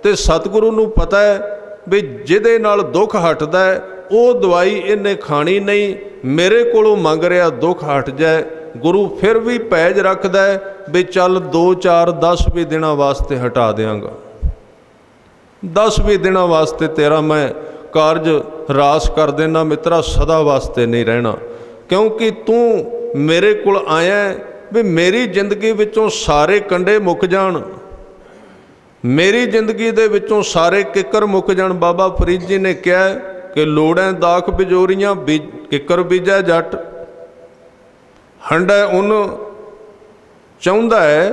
ਤੇ ਸਤਿਗੁਰੂ ਨੂੰ ਪਤਾ ਹੈ ਵੀ ਜਿਹਦੇ ਨਾਲ ਦੁੱਖ ਹਟਦਾ ਹੈ ਉਹ ਦਵਾਈ ਇਹਨੇ ਖਾਣੀ ਨਹੀਂ। ਮੇਰੇ ਕੋਲੋਂ ਮੰਗ ਰਿਹਾ ਦੁੱਖ ਹਟ ਜਾਏ, ਗੁਰੂ ਫਿਰ ਵੀ ਪੈਜ ਰੱਖਦਾ ਹੈ ਵੀ ਚੱਲ 2, 4, 10 ਵੀ ਦਿਨਾਂ ਵਾਸਤੇ ਹਟਾ ਦਿਆਂਗਾ। 10 ਵੀ ਦਿਨਾਂ ਵਾਸਤੇ ਤੇਰਾ ਮੈਂ ਕਾਰਜ ਰਾਸ ਕਰ ਦੇਣਾ ਮਿੱਤਰਾ, ਸਦਾ ਵਾਸਤੇ ਨਹੀਂ ਰਹਿਣਾ। ਕਿਉਂਕਿ ਤੂੰ ਮੇਰੇ ਕੋਲ ਆਇਆ ਵੀ ਮੇਰੀ ਜ਼ਿੰਦਗੀ ਵਿੱਚੋਂ ਸਾਰੇ ਕੰਡੇ ਮੁੱਕ ਜਾਣ, ਮੇਰੀ ਜ਼ਿੰਦਗੀ ਦੇ ਵਿੱਚੋਂ ਸਾਰੇ ਕਿੱਕਰ ਮੁੱਕ ਜਾਣ। ਬਾਬਾ ਫਰੀਦ ਜੀ ਨੇ ਕਿਹਾ ਕਿ ਲੋੜਾਂ ਦਾਖ ਬਿਜੋਰੀਆਂ, ਕਿੱਕਰ ਬੀਜੈ ਜੱਟ। ਹੰਡਾ ਉਹਨੂੰ ਚਾਹੁੰਦਾ ਹੈ,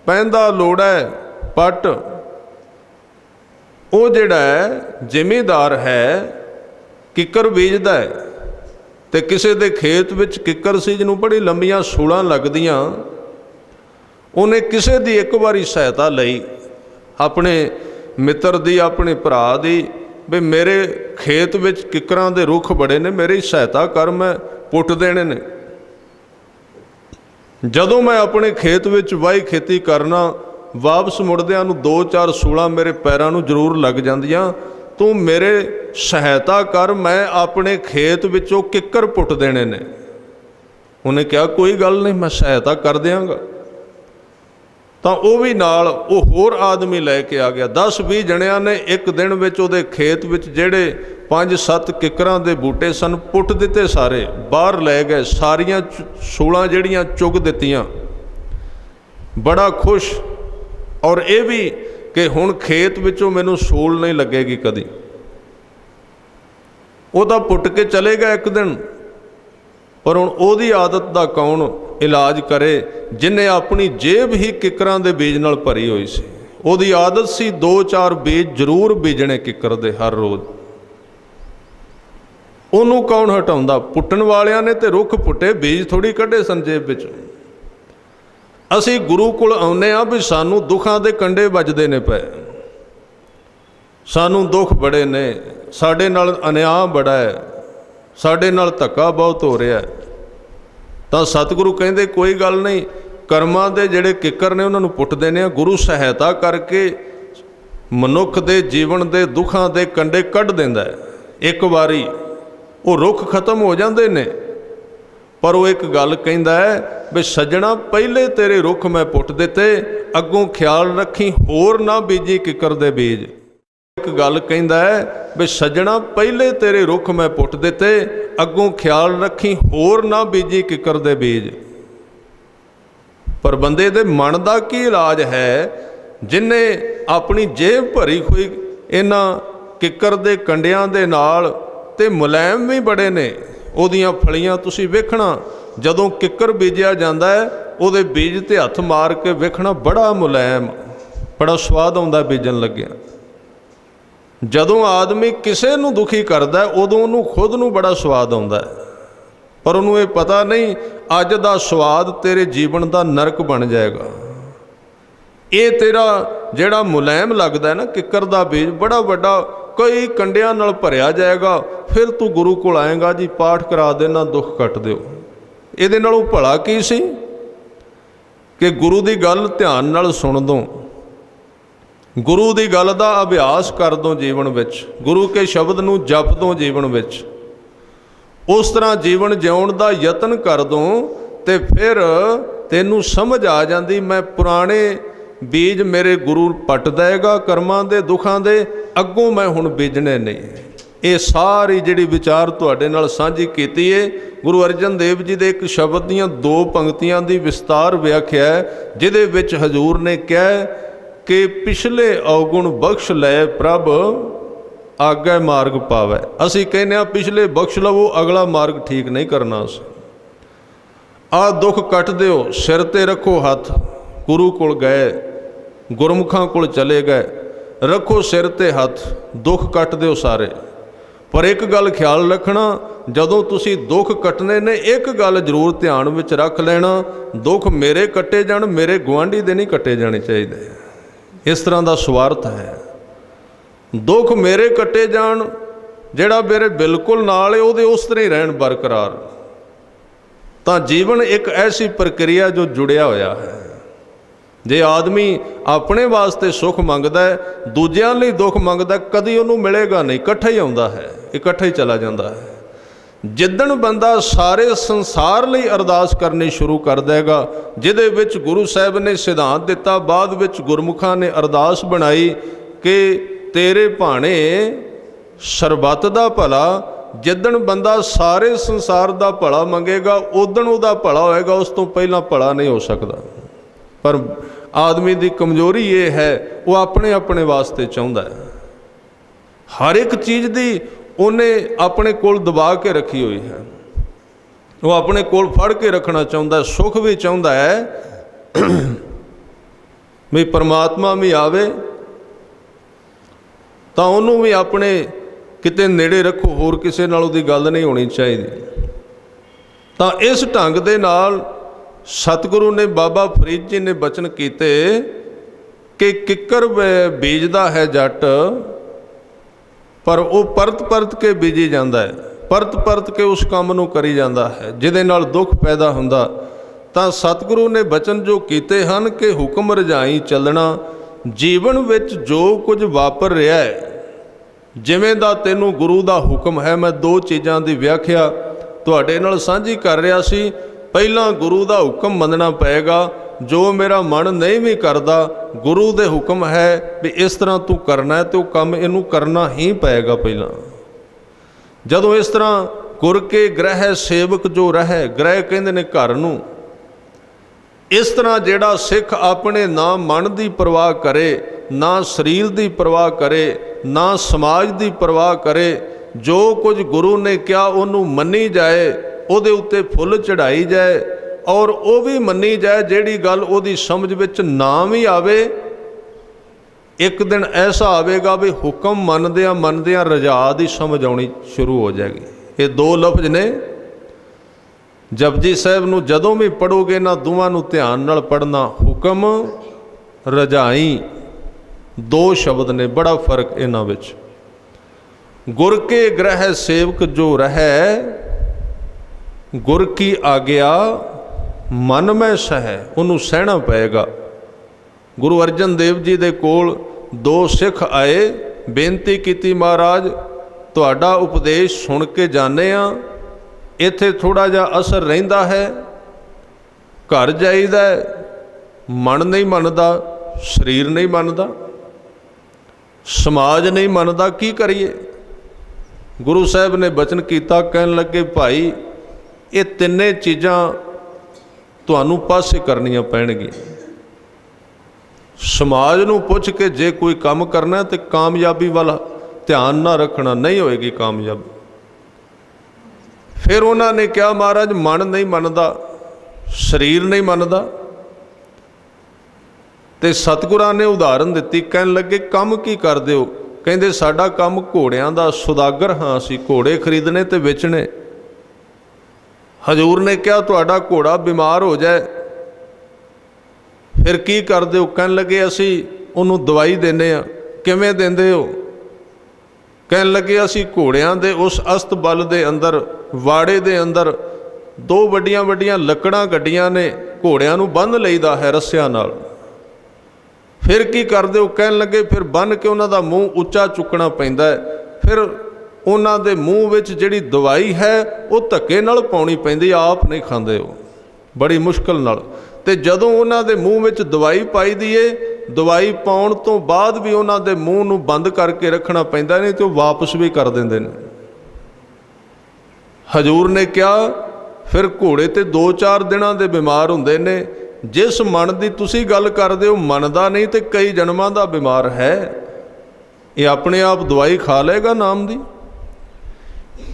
ਪੈਂਦਾ ਲੋੜਾ ਪੱਟ। ਉਹ ਜਿਹੜਾ ਹੈ ਜ਼ਿਮੀਂਦਾਰ ਹੈ, ਕਿੱਕਰ ਬੀਜਦਾ ਹੈ ਤੇ ਕਿਸੇ ਦੇ ਖੇਤ ਵਿੱਚ ਕਿੱਕਰ ਸੀ ਜਿਹਨੂੰ ਬੜੀ ਲੰਬੀਆਂ ਸੂਲਾਂ ਲੱਗਦੀਆਂ। ਉਹਨੇ ਕਿਸੇ ਦੀ ਇੱਕ ਵਾਰੀ ਸਹਾਇਤਾ ਲਈ, ਆਪਣੇ ਮਿੱਤਰ ਦੀ, ਆਪਣੇ ਭਰਾ ਦੀ, ਵੀ ਮੇਰੇ ਖੇਤ ਵਿੱਚ ਕਿੱਕਰਾਂ ਦੇ ਰੁੱਖ ਬੜੇ ਨੇ, ਮੇਰੀ ਸਹਾਇਤਾ ਕਰ, ਮੈਂ ਪੁੱਟ ਦੇਣੇ ਨੇ। ਜਦੋਂ ਮੈਂ ਆਪਣੇ ਖੇਤ ਵਿੱਚ ਵਾਹੀ ਖੇਤੀ ਕਰਨਾ, ਵਾਪਸ ਮੁੜਦਿਆਂ ਨੂੰ 2-4 ਸੂਲਾਂ ਮੇਰੇ ਪੈਰਾਂ ਨੂੰ ਜ਼ਰੂਰ ਲੱਗ ਜਾਂਦੀਆਂ। ਤੂੰ ਮੇਰੇ ਸਹਾਇਤਾ ਕਰ, ਮੈਂ ਆਪਣੇ ਖੇਤ ਵਿੱਚੋਂ ਕਿੱਕਰ ਪੁੱਟ ਦੇਣੇ ਨੇ। ਉਹਨੇ ਕਿਹਾ ਕੋਈ ਗੱਲ ਨਹੀਂ, ਮੈਂ ਸਹਾਇਤਾ ਕਰ ਦਿਆਂਗਾ। ਤਾਂ ਉਹ ਵੀ ਨਾਲ ਉਹ ਹੋਰ ਆਦਮੀ ਲੈ ਕੇ ਆ ਗਿਆ। 10-20 ਜਣਿਆਂ ਨੇ ਇੱਕ ਦਿਨ ਵਿੱਚ ਉਹਦੇ ਖੇਤ ਵਿੱਚ ਜਿਹੜੇ 5-7 ਕਿੱਕਰਾਂ ਦੇ ਬੂਟੇ ਸਨ ਪੁੱਟ ਦਿੱਤੇ, ਸਾਰੇ ਬਾਹਰ ਲੈ ਗਏ, ਸਾਰੀਆਂ ਸੂਲਾਂ ਜਿਹੜੀਆਂ ਚੁੱਗ ਦਿੱਤੀਆਂ। ਬੜਾ ਖੁਸ਼, ਔਰ ਇਹ ਵੀ ਕਿ ਹੁਣ ਖੇਤ ਵਿੱਚੋਂ ਮੈਨੂੰ ਸੂਲ ਨਹੀਂ ਲੱਗੇਗੀ ਕਦੀ। ਉਹ ਤਾਂ ਪੁੱਟ ਕੇ ਚਲੇ ਗਿਆ ਇੱਕ ਦਿਨ, ਪਰ ਹੁਣ ਉਹਦੀ ਆਦਤ ਦਾ ਕੌਣ ਇਲਾਜ ਕਰੇ ਜਿਹਨੇ ਆਪਣੀ ਜੇਬ ਹੀ ਕਿੱਕਰਾਂ ਦੇ ਬੀਜ ਨਾਲ ਭਰੀ ਹੋਈ ਸੀ। ਉਹਦੀ ਆਦਤ ਸੀ 2-4 ਬੀਜ ਜ਼ਰੂਰ ਬੀਜਣੇ ਕਿੱਕਰ ਦੇ ਹਰ ਰੋਜ਼। ਉਹਨੂੰ ਕੌਣ ਹਟਾਉਂਦਾ? ਪੁੱਟਣ ਵਾਲਿਆਂ ਨੇ ਤੇ ਰੁੱਖ ਪੁੱਟੇ, ਬੀਜ ਥੋੜੀ ਕੱਢੇ ਸੰਜੇਬ ਵਿੱਚ। ਅਸੀਂ ਗੁਰੂ ਕੋਲ ਆਉਂਦੇ ਹਾਂ ਵੀ ਸਾਨੂੰ ਦੁੱਖਾਂ ਦੇ ਕੰਡੇ ਵੱਜਦੇ ਨੇ ਪਏ, ਸਾਨੂੰ ਦੁੱਖ ਬੜੇ ਨੇ, ਸਾਡੇ ਨਾਲ ਅਨਿਆਂ ਬੜਾ ਹੈ, ਸਾਡੇ ਨਾਲ ਧੱਕਾ ਬਹੁਤ ਹੋ ਰਿਹਾ। ਤਾਂ ਸਤਿਗੁਰੂ ਕਹਿੰਦੇ ਕੋਈ ਗੱਲ ਨਹੀਂ, ਕਰਮਾਂ ਦੇ ਜਿਹੜੇ ਕਿੱਕਰ ਨੇ ਉਹਨਾਂ ਨੂੰ ਪੁੱਟ ਦੇਣੇ ਆ। ਗੁਰੂ ਸਹਾਇਤਾ ਕਰਕੇ ਮਨੁੱਖ ਦੇ ਜੀਵਨ ਦੇ ਦੁੱਖਾਂ ਦੇ ਕੰਡੇ ਕੱਢ ਦਿੰਦਾ ਹੈ। ਇੱਕ ਵਾਰੀ ਉਹ ਰੁੱਖ ਖਤਮ ਹੋ ਜਾਂਦੇ ਨੇ, ਪਰ ਉਹ ਇੱਕ ਗੱਲ ਕਹਿੰਦਾ ਹੈ ਵੀ ਸੱਜਣਾ ਪਹਿਲੇ ਤੇਰੇ ਰੁੱਖ ਮੈਂ ਪੁੱਟ ਦਿੱਤੇ, ਅੱਗੋਂ ਖਿਆਲ ਰੱਖੀ ਹੋਰ ਨਾ ਬੀਜੀ ਕਿੱਕਰ ਦੇ ਬੀਜ। ਇੱਕ ਗੱਲ ਕਹਿੰਦਾ ਹੈ ਵੀ ਸੱਜਣਾ ਪਹਿਲੇ ਤੇਰੇ ਰੁੱਖ ਮੈਂ ਪੁੱਟ ਦਿੱਤੇ, ਅੱਗੋਂ ਖਿਆਲ ਰੱਖੀ ਹੋਰ ਨਾ ਬੀਜੀ ਕਿੱਕਰ ਦੇ ਬੀਜ। ਪਰ ਬੰਦੇ ਦੇ ਮਨ ਦਾ ਕੀ ਇਲਾਜ ਹੈ, ਜਿਨੇ ਆਪਣੀ ਜੇਬ ਭਰੀ ਹੋਈ ਇਹਨਾਂ ਕਿੱਕਰ ਦੇ ਕੰਡਿਆਂ ਦੇ ਨਾਲ, ਤੇ ਮੁਲਾਇਮ ਵੀ ਬੜੇ ਨੇ ਉਹਦੀਆਂ ਫਲੀਆਂ। ਤੁਸੀਂ ਵੇਖਣਾ ਜਦੋਂ ਕਿੱਕਰ ਬੀਜਿਆ ਜਾਂਦਾ ਹੈ, ਉਹਦੇ ਬੀਜ ਤੇ ਹੱਥ ਮਾਰ ਕੇ ਵੇਖਣਾ, ਬੜਾ ਮੁਲਾਇਮ, ਬੜਾ ਸਵਾਦ ਆਉਂਦਾ ਬੀਜਣ ਲੱਗਿਆ। ਜਦੋਂ ਆਦਮੀ ਕਿਸੇ ਨੂੰ ਦੁਖੀ ਕਰਦਾ ਉਦੋਂ ਉਹਨੂੰ ਖੁਦ ਨੂੰ ਬੜਾ ਸਵਾਦ ਆਉਂਦਾ ਹੈ, ਪਰ ਉਹਨੂੰ ਇਹ ਪਤਾ ਨਹੀਂ ਅੱਜ ਦਾ ਸਵਾਦ ਤੇਰੇ ਜੀਵਨ ਦਾ ਨਰਕ ਬਣ ਜਾਏਗਾ। ਇਹ ਤੇਰਾ ਜਿਹੜਾ ਮੁਲਾਇਮ ਲੱਗਦਾ ਨਾ ਕਿੱਕਰ ਦਾ ਬੀਜ, ਬੜਾ ਵੱਡਾ ਕਈ ਕੰਡਿਆਂ ਨਾਲ ਭਰਿਆ ਜਾਏਗਾ। ਫਿਰ ਤੂੰ ਗੁਰੂ ਕੋਲ ਆਏਗਾ, ਜੀ ਪਾਠ ਕਰਾ ਦੇਣਾ, ਦੁੱਖ ਕੱਟ ਦਿਓ। ਇਹਦੇ ਨਾਲੋਂ ਭਲਾ ਕੀ ਸੀ ਕਿ ਗੁਰੂ ਦੀ ਗੱਲ ਧਿਆਨ ਨਾਲ ਸੁਣ ਦੋ, ਗੁਰੂ ਦੀ ਗੱਲ ਦਾ ਅਭਿਆਸ ਕਰ ਦੋ ਜੀਵਨ ਵਿੱਚ, ਗੁਰੂ ਕੇ ਸ਼ਬਦ ਨੂੰ ਜਪ ਦੋ ਜੀਵਨ ਵਿੱਚ, ਉਸ ਤਰ੍ਹਾਂ ਜੀਵਨ ਜਿਉਣ ਦਾ ਯਤਨ ਕਰ ਦੋ, ਤੇ ਫਿਰ ਤੈਨੂੰ ਸਮਝ ਆ ਜਾਂਦੀ ਮੈਂ ਪੁਰਾਣੇ ਬੀਜ ਮੇਰੇ ਗੁਰੂ ਪੱਟ ਦੇਗਾ ਕਰਮਾਂ ਦੇ ਦੁੱਖਾਂ ਦੇ, ਅੱਗੋਂ ਮੈਂ ਹੁਣ ਬੀਜਣੇ ਨਹੀਂ। ਇਹ ਸਾਰੀ ਜਿਹੜੀ ਵਿਚਾਰ ਤੁਹਾਡੇ ਨਾਲ ਸਾਂਝੀ ਕੀਤੀ ਏ ਗੁਰੂ ਅਰਜਨ ਦੇਵ ਜੀ ਦੇ ਇੱਕ ਸ਼ਬਦ ਦੀਆਂ 2 ਪੰਕਤੀਆਂ ਦੀ ਵਿਸਤਾਰ ਵਿਆਖਿਆ ਹੈ, ਜਿਹਦੇ ਵਿੱਚ ਹਜ਼ੂਰ ਨੇ ਕਿਹਾ ਕਿ ਪਿਛਲੇ ਔਗੁਣ ਬਖਸ਼ ਲੈ ਪ੍ਰਭ ਆਗੇ ਮਾਰਗ ਪਾਵੈ। ਅਸੀਂ ਕਹਿੰਦੇ ਹਾਂ ਪਿਛਲੇ ਬਖਸ਼ ਲਵੋ, ਅਗਲਾ ਮਾਰਗ ਠੀਕ ਨਹੀਂ ਕਰਨਾ। ਅਸੀਂ ਆਹ ਦੁੱਖ ਕੱਟ ਦਿਓ, ਸਿਰ ਤੇ ਰੱਖੋ ਹੱਥ, ਗੁਰੂ ਕੋਲ ਗਏ, ਗੁਰਮੁਖਾਂ ਕੋਲ ਚਲੇ ਗਏ, ਰੱਖੋ ਸਿਰ ਤੇ ਹੱਥ, ਦੁੱਖ ਕੱਟ ਦਿਓ ਸਾਰੇ। ਪਰ ਇੱਕ ਗੱਲ ਖਿਆਲ ਰੱਖਣਾ, ਜਦੋਂ ਤੁਸੀਂ ਦੁੱਖ ਕੱਟਣੇ ਨੇ ਇੱਕ ਗੱਲ ਜ਼ਰੂਰ ਧਿਆਨ ਵਿੱਚ ਰੱਖ ਲੈਣਾ, ਦੁੱਖ ਮੇਰੇ ਕੱਟੇ ਜਾਣ, ਮੇਰੇ ਗੁਆਂਢੀ ਦੇ ਨਹੀਂ ਕੱਟੇ ਜਾਣੇ ਚਾਹੀਦੇ। ਇਸ ਤਰ੍ਹਾਂ ਦਾ ਸਵਾਰਥ ਹੈ। ਦੁੱਖ ਮੇਰੇ ਕੱਟੇ ਜਾਣ, ਜਿਹੜਾ ਮੇਰੇ ਬਿਲਕੁਲ ਨਾਲ ਹੈ ਉਹਦੇ ਉਸ ਤਰ੍ਹਾਂ ਹੀ ਰਹਿਣ ਬਰਕਰਾਰ। ਤਾਂ ਜੀਵਨ ਇੱਕ ਐਸੀ ਪ੍ਰਕਿਰਿਆ ਜੋ ਜੁੜਿਆ ਹੋਇਆ ਹੈ। ਜੇ ਆਦਮੀ ਆਪਣੇ ਵਾਸਤੇ ਸੁੱਖ ਮੰਗਦਾ ਹੈ, ਦੂਜਿਆਂ ਲਈ ਦੁੱਖ ਮੰਗਦਾ, ਕਦੀ ਉਹਨੂੰ ਮਿਲੇਗਾ ਨਹੀਂ, ਇਕੱਠਾ ਹੀ ਆਉਂਦਾ ਹੈ, ਇਕੱਠਾ ਹੀ ਚਲਾ ਜਾਂਦਾ ਹੈ। ਜਿੱਦਣ ਬੰਦਾ ਸਾਰੇ ਸੰਸਾਰ ਲਈ ਅਰਦਾਸ ਕਰਨੀ ਸ਼ੁਰੂ ਕਰ ਦੇਗਾ, ਜਿਹਦੇ ਵਿੱਚ ਗੁਰੂ ਸਾਹਿਬ ਨੇ ਸਿਧਾਂਤ ਦਿੱਤਾ, ਬਾਅਦ ਵਿੱਚ ਗੁਰਮੁਖਾਂ ਨੇ ਅਰਦਾਸ ਬਣਾਈ ਕਿ ਤੇਰੇ ਭਾਣੇ ਸਰਬੱਤ ਦਾ ਭਲਾ, ਜਿੱਦਣ ਬੰਦਾ ਸਾਰੇ ਸੰਸਾਰ ਦਾ ਭਲਾ ਮੰਗੇਗਾ ਉਦਣ ਉਹਦਾ ਭਲਾ ਹੋਏਗਾ, ਉਸ ਤੋਂ ਪਹਿਲਾਂ ਭਲਾ ਨਹੀਂ ਹੋ ਸਕਦਾ। ਪਰ ਆਦਮੀ ਦੀ ਕਮਜ਼ੋਰੀ ਇਹ ਹੈ, ਉਹ ਆਪਣੇ ਆਪਣੇ ਵਾਸਤੇ ਚਾਹੁੰਦਾ ਹੈ, ਹਰ ਇੱਕ ਚੀਜ਼ ਦੀ ਉਹਨੇ ਆਪਣੇ ਕੋਲ ਦਬਾ ਕੇ ਰੱਖੀ ਹੋਈ ਹੈ, ਉਹ ਆਪਣੇ ਕੋਲ ਫੜ ਕੇ ਰੱਖਣਾ ਚਾਹੁੰਦਾ। ਸੁੱਖ ਵੀ ਚਾਹੁੰਦਾ ਹੈ ਵੀ ਪਰਮਾਤਮਾ ਵੀ ਆਵੇ ਤਾਂ ਉਹਨੂੰ ਵੀ ਆਪਣੇ ਕਿਤੇ ਨੇੜੇ ਰੱਖੋ, ਹੋਰ ਕਿਸੇ ਨਾਲ ਉਹਦੀ ਗੱਲ ਨਹੀਂ ਹੋਣੀ ਚਾਹੀਦੀ। ਤਾਂ ਇਸ ਢੰਗ ਦੇ ਨਾਲ ਸਤਿਗੁਰੂ ਨੇ ਬਾਬਾ ਫਰੀਦ ਜੀ ਨੇ ਬਚਨ ਕੀਤੇ ਕਿ ਕਿੱਕਰ ਬੀਜਦਾ ਹੈ ਜੱਟ, ਪਰ ਉਹ ਪਰਤ ਪਰਤ ਕੇ ਬੀਜੀ ਜਾਂਦਾ ਹੈ, ਪਰਤ ਪਰਤ ਕੇ ਉਸ ਕੰਮ ਨੂੰ ਕਰੀ ਜਾਂਦਾ ਹੈ ਜਿਹਦੇ ਨਾਲ ਦੁੱਖ ਪੈਦਾ ਹੁੰਦਾ। ਤਾਂ ਸਤਿਗੁਰੂ ਨੇ ਬਚਨ ਜੋ ਕੀਤੇ ਹਨ ਕਿ ਹੁਕਮ ਰਜਾਈ ਚੱਲਣਾ, ਜੀਵਨ ਵਿੱਚ ਜੋ ਕੁਝ ਵਾਪਰ ਰਿਹਾ ਹੈ ਜਿਵੇਂ ਦਾ ਤੈਨੂੰ ਗੁਰੂ ਦਾ ਹੁਕਮ ਹੈ। ਮੈਂ 2 ਚੀਜ਼ਾਂ ਦੀ ਵਿਆਖਿਆ ਤੁਹਾਡੇ ਨਾਲ ਸਾਂਝੀ ਕਰ ਰਿਹਾ ਸੀ। ਪਹਿਲਾਂ ਗੁਰੂ ਦਾ ਹੁਕਮ ਮੰਨਣਾ ਪਏਗਾ, ਜੋ ਮੇਰਾ ਮਨ ਨਹੀਂ ਵੀ ਕਰਦਾ, ਗੁਰੂ ਦੇ ਹੁਕਮ ਹੈ ਵੀ ਇਸ ਤਰ੍ਹਾਂ ਤੂੰ ਕਰਨਾ ਹੈ, ਤੇ ਉਹ ਕੰਮ ਇਹਨੂੰ ਕਰਨਾ ਹੀ ਪਏਗਾ। ਪਹਿਲਾਂ ਜਦੋਂ ਇਸ ਤਰ੍ਹਾਂ ਗੁਰ ਕੇ ਗ੍ਰਹਿ ਸੇਵਕ ਜੋ ਰਹਿ, ਗ੍ਰਹਿ ਕਹਿੰਦੇ ਨੇ ਘਰ ਨੂੰ, ਇਸ ਤਰ੍ਹਾਂ ਜਿਹੜਾ ਸਿੱਖ ਆਪਣੇ ਨਾ ਮਨ ਦੀ ਪਰਵਾਹ ਕਰੇ, ਨਾ ਸਰੀਰ ਦੀ ਪਰਵਾਹ ਕਰੇ, ਨਾ ਸਮਾਜ ਦੀ ਪਰਵਾਹ ਕਰੇ, ਜੋ ਕੁਝ ਗੁਰੂ ਨੇ ਕਿਹਾ ਉਹਨੂੰ ਮੰਨੀ ਜਾਏ, ਉਹਦੇ ਉੱਤੇ ਫੁੱਲ ਚੜਾਈ ਜਾਏ, ਔਰ ਉਹ ਵੀ ਮੰਨੀ ਜਾਏ ਜਿਹੜੀ ਗੱਲ ਉਹਦੀ ਸਮਝ ਵਿੱਚ ਨਾ ਵੀ ਆਵੇ एक दिन ऐसा आवेगा भी हुक्म मनदियां मनदियां रजा दी समझ आनी शुरू हो जाएगी। ये दो लफ्ज ने, जपजी साहिब नूं जदों भी पढ़ोगे ना दोवां नूं ध्यान नाल पढ़ना। हुक्म रजाई दो शब्द ने, बड़ा फर्क इन्हां विच। गुर के ग्रह सेवक जो रहे, गुर की आग्या मन में सह, उन्होंने सहना पएगा। गुरु अर्जन देव जी दे कोल दो सिख आए, बेनती की महाराज तुहाडा उपदेश सुन के जाने आ, इत्थे थोड़ा जा असर रहिंदा है, घर जाईदा मन नहीं मनदा, शरीर नहीं मनदा, समाज नहीं मनदा, की करिए। गुरु साहब ने बचन किया, कहन लगे भाई ये तिन्ने चीज़ां तुहानूं पासे करनियां पैणगीਆਂ। समाज नूं पुछ के जे कोई काम करना तो कामयाबी वाला ध्यान ना रखना, नहीं होएगी कामयाबी। फिर उन्होंने कहा महाराज मन नहीं मनदा, शरीर नहीं मनदा, तो सतगुरां ने उदाहरण दी। कहन लगे काम की करदे हो? कहंदे साडा काम घोड़ियां दा, सुदागर हाँ असीं घोड़े खरीदने ते बेचने। हजूर ने कहा तुहाडा घोड़ा बीमार हो जाए फिर की करदे हो? कहन लगे असी उन्होंने दवाई देने आ। किवें देंदे हो? कहन लगे असी घोड़ियां दे उस अस्तबल दे अंदर, वाड़े दे अंदर दो वड्डियां वड्डियां लकड़ां गड्डियां ने, घोड़ियां नूं बंध लईदा है रस्सियां नाल। फिर की करदे हो? कहन लगे फिर बन के उन्हां दा मूँह उच्चा चुकना पैंदा है, फिर उन्हां दे मूँह विच जिहड़ी दवाई है वो धक्के नाल पाउणी पैंदी, आप नहीं खांदे हो, बड़ी मुश्किल नाल। ते जदों उन्हां दे मूँह विच दवाई पाई दी है, दवाई पाउण तो बाद भी उन्हां दे मूँह नूं बंद करके रखना पैंदा, नहीं तो वापस भी कर दिंदे ने। हजूर ने कहा फिर घोड़े ते 2-4 दिनां दे बीमार हुंदे ने। जिस मन की तुसी गल करदे हो मनदा नहीं, तो कई जन्मां दा बीमार है, ये अपने आप दवाई खा लेगा नाम दी,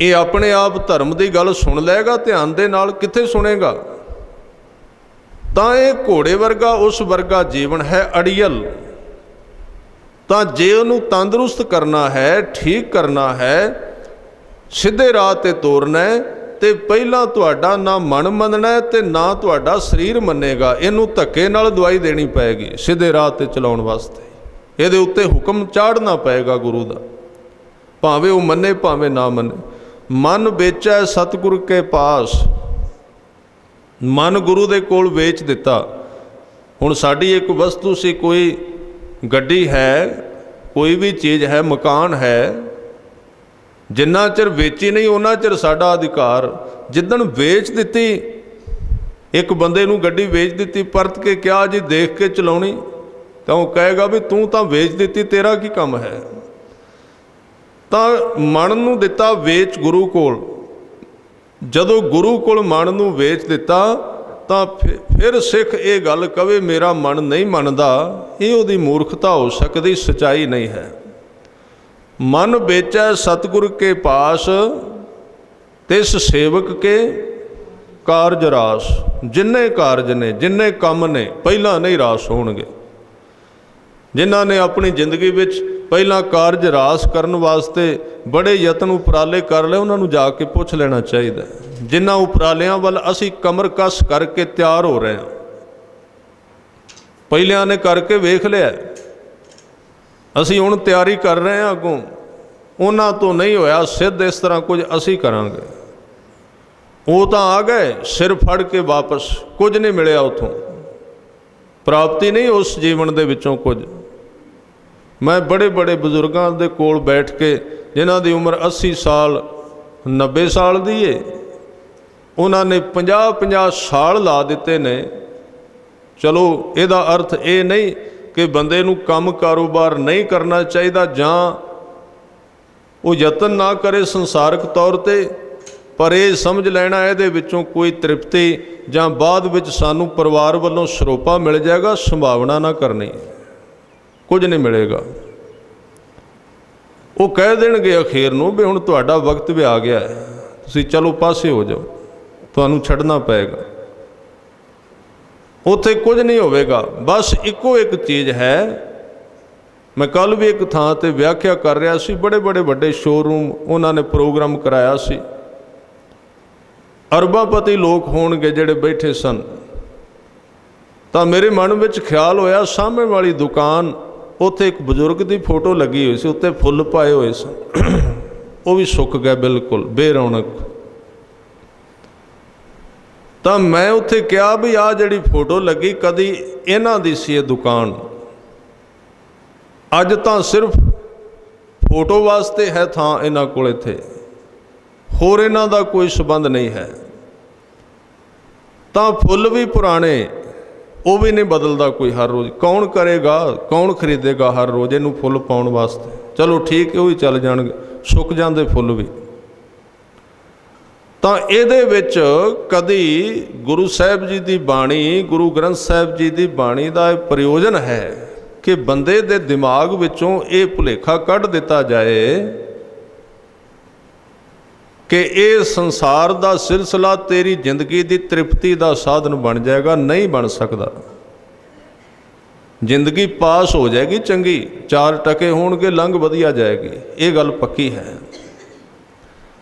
ये अपने आप धर्म की गल सुन लेगा ध्यान दे नाल, कित्थे सुनेगा? तां ये घोड़े वर्गा उस वर्गा जीवन है अड़ियल। तां जे उन्होंने तंदुरुस्त करना है, ठीक करना है, सीधे राह ते तोरना है, तो पहला तुहाडा ना मन मनना है ते ना तुहाडा शरीर मनेगा। इनू धक्के नाल दवाई देनी पैगी सीधे राह ते चलाउण वास्ते। इहदे उत्ते हुक्म चाढ़ना पैगा गुरु दा, भावें वो मने भावें ना मने। मन बेचै सतगुर के पास, मन गुरु दे कोल वेच दिता। हुण साडी एक वस्तु सी, कोई गड्डी है, कोई भी चीज़ है, मकान है, जिन्ना चिर वेची नहीं उन्ना चिर साडा अधिकार। जिद्दन वेच दिती, एक बंदे नूं गड्डी वेच दिती, परत के क्या जी देख के चलाउणी, तो वो कहेगा भी तू तां वेच दिती, तेरा की काम है। तां मन नूं दिता वेच गुरु कोल, जदों गुरु कोल मन नूं वेच दिता, तां फिर सिख ये गल कवे मेरा मन नहीं मनदा, ये उहदी मूर्खता हो सकदी, सच्चाई नहीं है। मन बेचै सतगुर के पास, तिस सेवक के कारज रास। जिन्ने कारज ने, जिन्ने काम ने, पहला नहीं रास होणगे। जिन्हां ने अपनी जिंदगी विच पहला कारज रास करन वास्ते बड़े यतन उपराले कर ले, उन्होंने जाके पुछ लेना चाहिए। जिन्हां उपरालियां वाल असी कमर कस करके तैयार हो रहे हैं, पहलियां ने करके वेख लिया, असी हुण तैयारी कर रहे हैं अगों, उन्हां तो नहीं होया सिद्ध इस तरह कुछ असी करांगे। वो तो आ गए सिर फड़ के वापस, कुछ नहीं मिलिया उतों, प्राप्ति नहीं उस जीवन दे विचों कुछ। मैं बड़े बड़े बजुर्गों के कोल बैठ के, जिन्हां दी उम्र 80 साल 90 साल दी है, उन्होंने 50-50 साल ला दिते ने। चलो इहदा अर्थ ये नहीं कि बंदे नूं काम कारोबार नहीं करना चाहिए, जां वो यतन ना करे संसारक तौर पर, पर यह समझ लेना इहदे विचों कोई तृप्ति जां बाद विच सानू परिवार वालों सरोपा मिल जाएगा, संभावना ना करनी, कुछ नहीं मिलेगा। वो कह देंगे अखीर नूं भी हुण तुहाडा वक्त भी आ गया है, तुसीं चलो पासे हो जाओ, तुहानूं छड्डना पएगा। उत्थे कुछ नहीं होवेगा, बस इको एक चीज़ है, मैं कल भी एक थां ते व्याख्या कर रहा सी, बड़े बड़े वड्डे शोरूम उन्होंने प्रोग्राम कराया सी, अरबापति लोग होणगे जिहड़े बैठे सन। तो मेरे मन में ख्याल होया, सामने वाली दुकान उत्थे एक बजुर्ग की फोटो लगी हुई सी, उत्ते फुल पाए हुए सन, वो भी सुक गए बिल्कुल बेरौनक। तो मैं उत्थे कहा भी आ जिहड़ी फोटो लगी कदी इन्हां दी सी दुकान, अज तो सिर्फ फोटो वास्ते है थां इन्हां कोल, इत्थे होर इन्हां दा कोई संबंध नहीं है। तो फुल भी पुराने, वो भी नहीं बदलता कोई हर रोज़, कौन करेगा, कौन खरीदेगा हर रोज़ इनू फुल पाउण वास्ते। चलो ठीक है, वो ही चल जाणगे, सुक जाते फुल भी। तो ये कदी गुरु साहब जी की बाणी, गुरु ग्रंथ साहब जी की बाणी का प्रयोजन है कि बंदे दे दिमाग विचों ये भुलेखा कढ़ दिता जाए कि ये संसार का सिलसिला तेरी जिंदगी की तृप्ति का साधन बन जाएगा। नहीं बन सकता। जिंदगी पास हो जाएगी चंगी, 4 टके होणगे, लंघ वधिया जाएगी, ये गल पक्की है।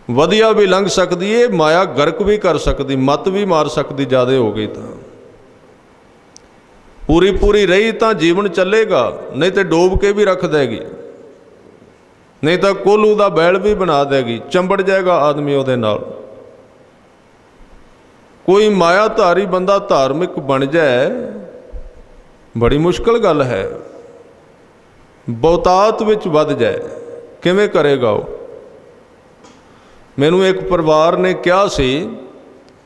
वधिया भी लंघ सकती है, माया गर्क भी कर सकती, मत भी मार सकती, ज़्यादा हो गई तो पूरी पूरी रही तो जीवन चलेगा, नहीं तो डोब के भी रख देगी, नहीं तो कोलू का बैल भी बना देगी, चंबड़ जाएगा आदमी उहदे नाल। कोई मायाधारी बंदा धार्मिक बन जाए, बड़ी मुश्किल गल है। बहुतात विच वध जाए, किवें करेगा वो? मैनू एक परिवार ने कहा सी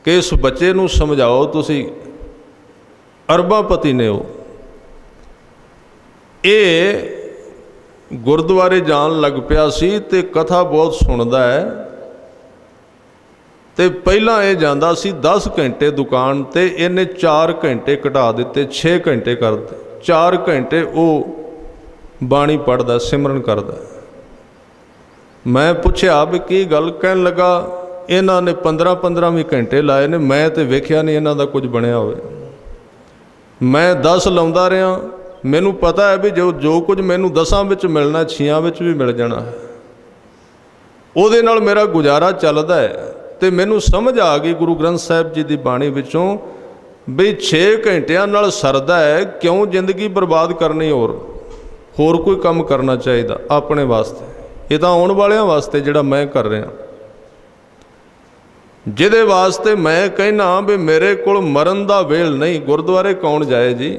कि इस बच्चे नू समझाओ, तुसी अरबापति ने हो, ये गुरुद्वारे जान लग पिया सी ते कथा बहुत सुनदा है, ते पहला ये जांदा सी 10 घंटे दुकान ते, इन्हें 4 घंटे घटा दिते, 6 घंटे कर दिते। 4 घंटे वो बाणी पढ़दा, सिमरन करदा। मैं पूछया भी की गल, कहन लगा इन्हां ने 15-15 घंटे लाए ने, मैं तो वेख्या नहीं इन्हां दा कुछ बनया होवे। मैं 10 लाउंदा रहा, मैनू पता है भी जो कुछ मैनू 10 विच मिलना 6 विच भी मिल जाना है, उहदे नाल मेरा गुजारा चलदा है। तो मैनू समझ आ गई गुरु ग्रंथ साहब जी की बाणी विचों भी 6 घंटिया नाल सरदा है, क्यों जिंदगी बर्बाद करनी, होर कोई काम करना चाहिए अपने वास्ते। ये तो आने वालियां वास्ते जिहड़ा मैं कर रहा, जिहदे वास्ते मैं कहना भी मेरे कोल मरन दा वेल नहीं। गुरुद्वारे कौन जाए जी?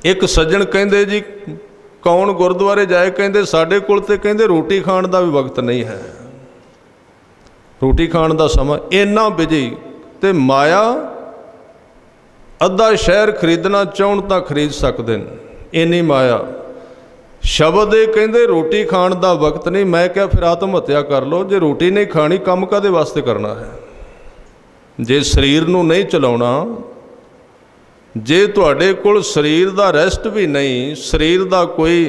एक सज्जन कहंदे जी कौन गुरुद्वारे जाए, कहंदे साडे कोल ते कहंदे रोटी खाण दा भी वक्त नहीं है, रोटी खाण दा समा इन्ना बिजी। ते माया अद्धा शहर खरीदना चाहण तां खरीद सकदे ने, इन्नी माया। शब्द ये कहंदे रोटी खाण दा वक्त नहीं। मैं क्या फिर आत्म हत्या कर लो, जे रोटी नहीं खानी काम कादे वास्ते करना है? जे शरीर नूं नहीं चलाउणा, जे तुहाडे कोल शरीर दा रेस्ट भी नहीं, शरीर दा कोई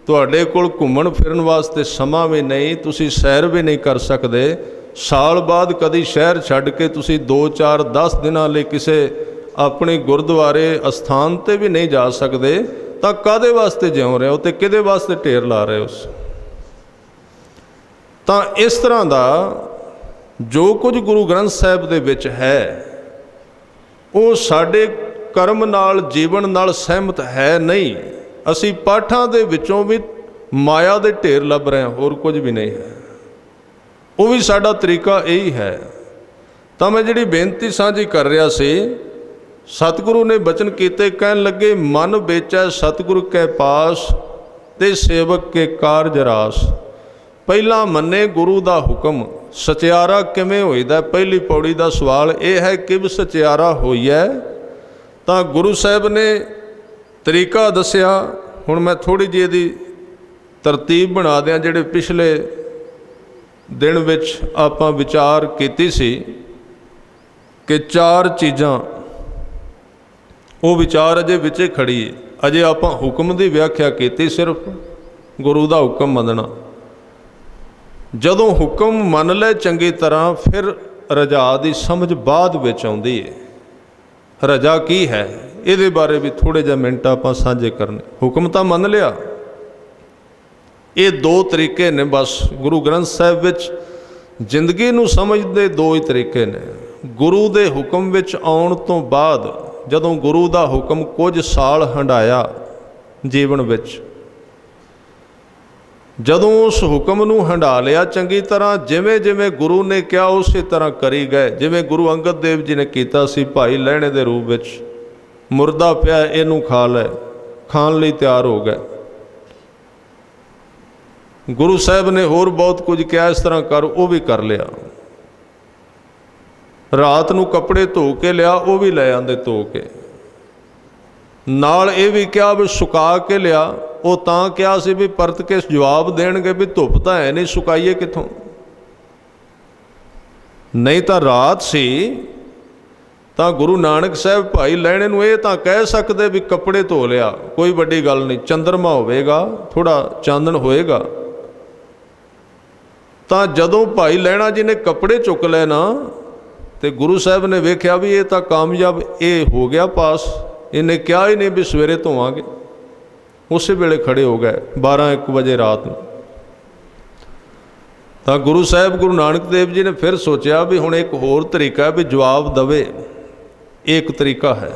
तुहाडे कोल घुम्मण फिरन वास्ते समा भी नहीं, तुसी सैर भी नहीं कर सकदे, साल बाद कदी शहर छड्ड के तुसी 2-4-10 दिनां लई किसे अपने गुरुद्वारे अस्थान ते भी नहीं जा सकदे, तो कादे वास्ते जिउं रहे हो तो किहदे वास्ते ढेर ला रहे हो? तो इस तरह का जो कुछ गुरु ग्रंथ साहब दे विच है वो साडे कर्म नाल जीवन नाल सहमत है नहीं। असी पाठां दे विचों भी माया दे ढेर लभ रहे हैं, होर कुछ भी नहीं है। वो भी साडा तरीका यही है। तो मैं जिहड़ी बेनती साझी कर रहा सी, सतगुरु ने बचन कीते, कहन लगे मन बेचै सतगुरु के पास ते सेवक के कारज रास। पहला मन्ने गुरु दा हुक्म, सचियारा किवें होईदा? पहली पौड़ी दा सवाल यह है कि सचियारा होई है। तो गुरु साहब ने तरीका दसिया। हुण मैं थोड़ी जी दी तरतीब बना दियां, जिहड़े पिछले दिन विच आपां विचार कीती सी कि 4 चीज़ां, वो विचार अजे विचे खड़ी है। अजे आपां हुक्म की व्याख्या की, सिर्फ गुरु का हुक्म मनना। जदों हुक्म मन ले चंगी तरह, फिर रजा की समझ बाद विच आउंदी है। रजा की है? ਇਹਦੇ ਬਾਰੇ ਵੀ ਥੋੜ੍ਹੇ ਜਿਹੇ ਮਿੰਟ ਆਪਾਂ ਸਾਂਝੇ ਕਰਨੇ। ਹੁਕਮ ਤਾਂ ਮੰਨ ਲਿਆ, ਇਹ ਦੋ ਤਰੀਕੇ ਨੇ ਬਸ ਗੁਰੂ ਗ੍ਰੰਥ ਸਾਹਿਬ ਵਿੱਚ ਜ਼ਿੰਦਗੀ ਨੂੰ ਸਮਝਦੇ ਦੋ ਹੀ ਤਰੀਕੇ ਨੇ। ਗੁਰੂ ਦੇ ਹੁਕਮ ਵਿੱਚ ਆਉਣ ਤੋਂ ਬਾਅਦ ਜਦੋਂ ਗੁਰੂ ਦਾ ਹੁਕਮ ਕੁਝ ਸਾਲ ਹੰਢਾਇਆ ਜੀਵਨ ਵਿੱਚ, ਜਦੋਂ ਉਸ ਹੁਕਮ ਨੂੰ ਹੰਢਾ ਲਿਆ ਚੰਗੀ ਤਰ੍ਹਾਂ, ਜਿਵੇਂ ਜਿਵੇਂ ਗੁਰੂ ਨੇ ਕਿਹਾ ਉਸੇ ਤਰ੍ਹਾਂ ਕਰੀ ਗਏ। ਜਿਵੇਂ ਗੁਰੂ ਅੰਗਦ ਦੇਵ ਜੀ ਨੇ ਕੀਤਾ ਸੀ, ਭਾਈ ਲਹਿਣੇ ਦੇ ਰੂਪ ਵਿੱਚ, ਮੁਰਦਾ ਪਿਆ ਇਹਨੂੰ ਖਾ ਲੈ, ਖਾਣ ਲਈ ਤਿਆਰ ਹੋ ਗਏ। ਗੁਰੂ ਸਾਹਿਬ ਨੇ ਹੋਰ ਬਹੁਤ ਕੁਝ ਕਿਹਾ, ਇਸ ਤਰ੍ਹਾਂ ਕਰ, ਉਹ ਵੀ ਕਰ ਲਿਆ। ਰਾਤ ਨੂੰ ਕੱਪੜੇ ਧੋ ਕੇ ਲਿਆ, ਉਹ ਵੀ ਲੈ ਆਂਦੇ ਧੋ ਕੇ। ਨਾਲ ਇਹ ਵੀ ਕਿਹਾ ਵੀ ਸੁਕਾ ਕੇ ਲਿਆ, ਉਹ ਤਾਂ ਕਿਹਾ ਸੀ ਵੀ ਪਰਤ ਕੇ ਜਵਾਬ ਦੇਣਗੇ ਵੀ ਧੁੱਪ ਤਾਂ ਹੈ ਨਹੀਂ, ਸੁਕਾਈਏ ਕਿੱਥੋਂ। ਨਹੀਂ ਤਾਂ ਰਾਤ ਸੀ ਤਾਂ ਗੁਰੂ ਨਾਨਕ ਸਾਹਿਬ ਭਾਈ ਲਹਿਣੇ ਨੂੰ ਇਹ ਤਾਂ ਕਹਿ ਸਕਦੇ ਵੀ ਕੱਪੜੇ ਧੋ ਲਿਆ, ਕੋਈ ਵੱਡੀ ਗੱਲ ਨਹੀਂ, ਚੰਦਰਮਾ ਹੋਵੇਗਾ, ਥੋੜਾ ਚਾਨਣ ਹੋਏਗਾ। ਤਾਂ ਜਦੋਂ ਭਾਈ ਲਹਿਣਾ ਜੀ ਨੇ ਕੱਪੜੇ ਚੁੱਕ ਲਏ ਨਾ, ਤੇ ਗੁਰੂ ਸਾਹਿਬ ਨੇ ਵੇਖਿਆ ਵੀ ਇਹ ਤਾਂ ਕਾਮਯਾਬ, ਇਹ ਹੋ ਗਿਆ ਪਾਸ, ਇਹਨੇ ਕਿਹਾ ਹੀ ਨਹੀਂ ਵੀ ਸਵੇਰੇ ਧੋਵਾਂਗੇ। ਉਸੇ ਵੇਲੇ ਖੜੇ ਹੋ ਗਏ 12-1 ਵਜੇ ਰਾਤ ਨੂੰ। ਤਾਂ ਗੁਰੂ ਸਾਹਿਬ ਗੁਰੂ ਨਾਨਕ ਦੇਵ ਜੀ ਨੇ ਫਿਰ ਸੋਚਿਆ ਵੀ ਹੁਣ ਇੱਕ ਹੋਰ ਤਰੀਕਾ ਵੀ ਜਵਾਬ ਦਵੇ। ਇੱਕ ਤਰੀਕਾ ਹੈ,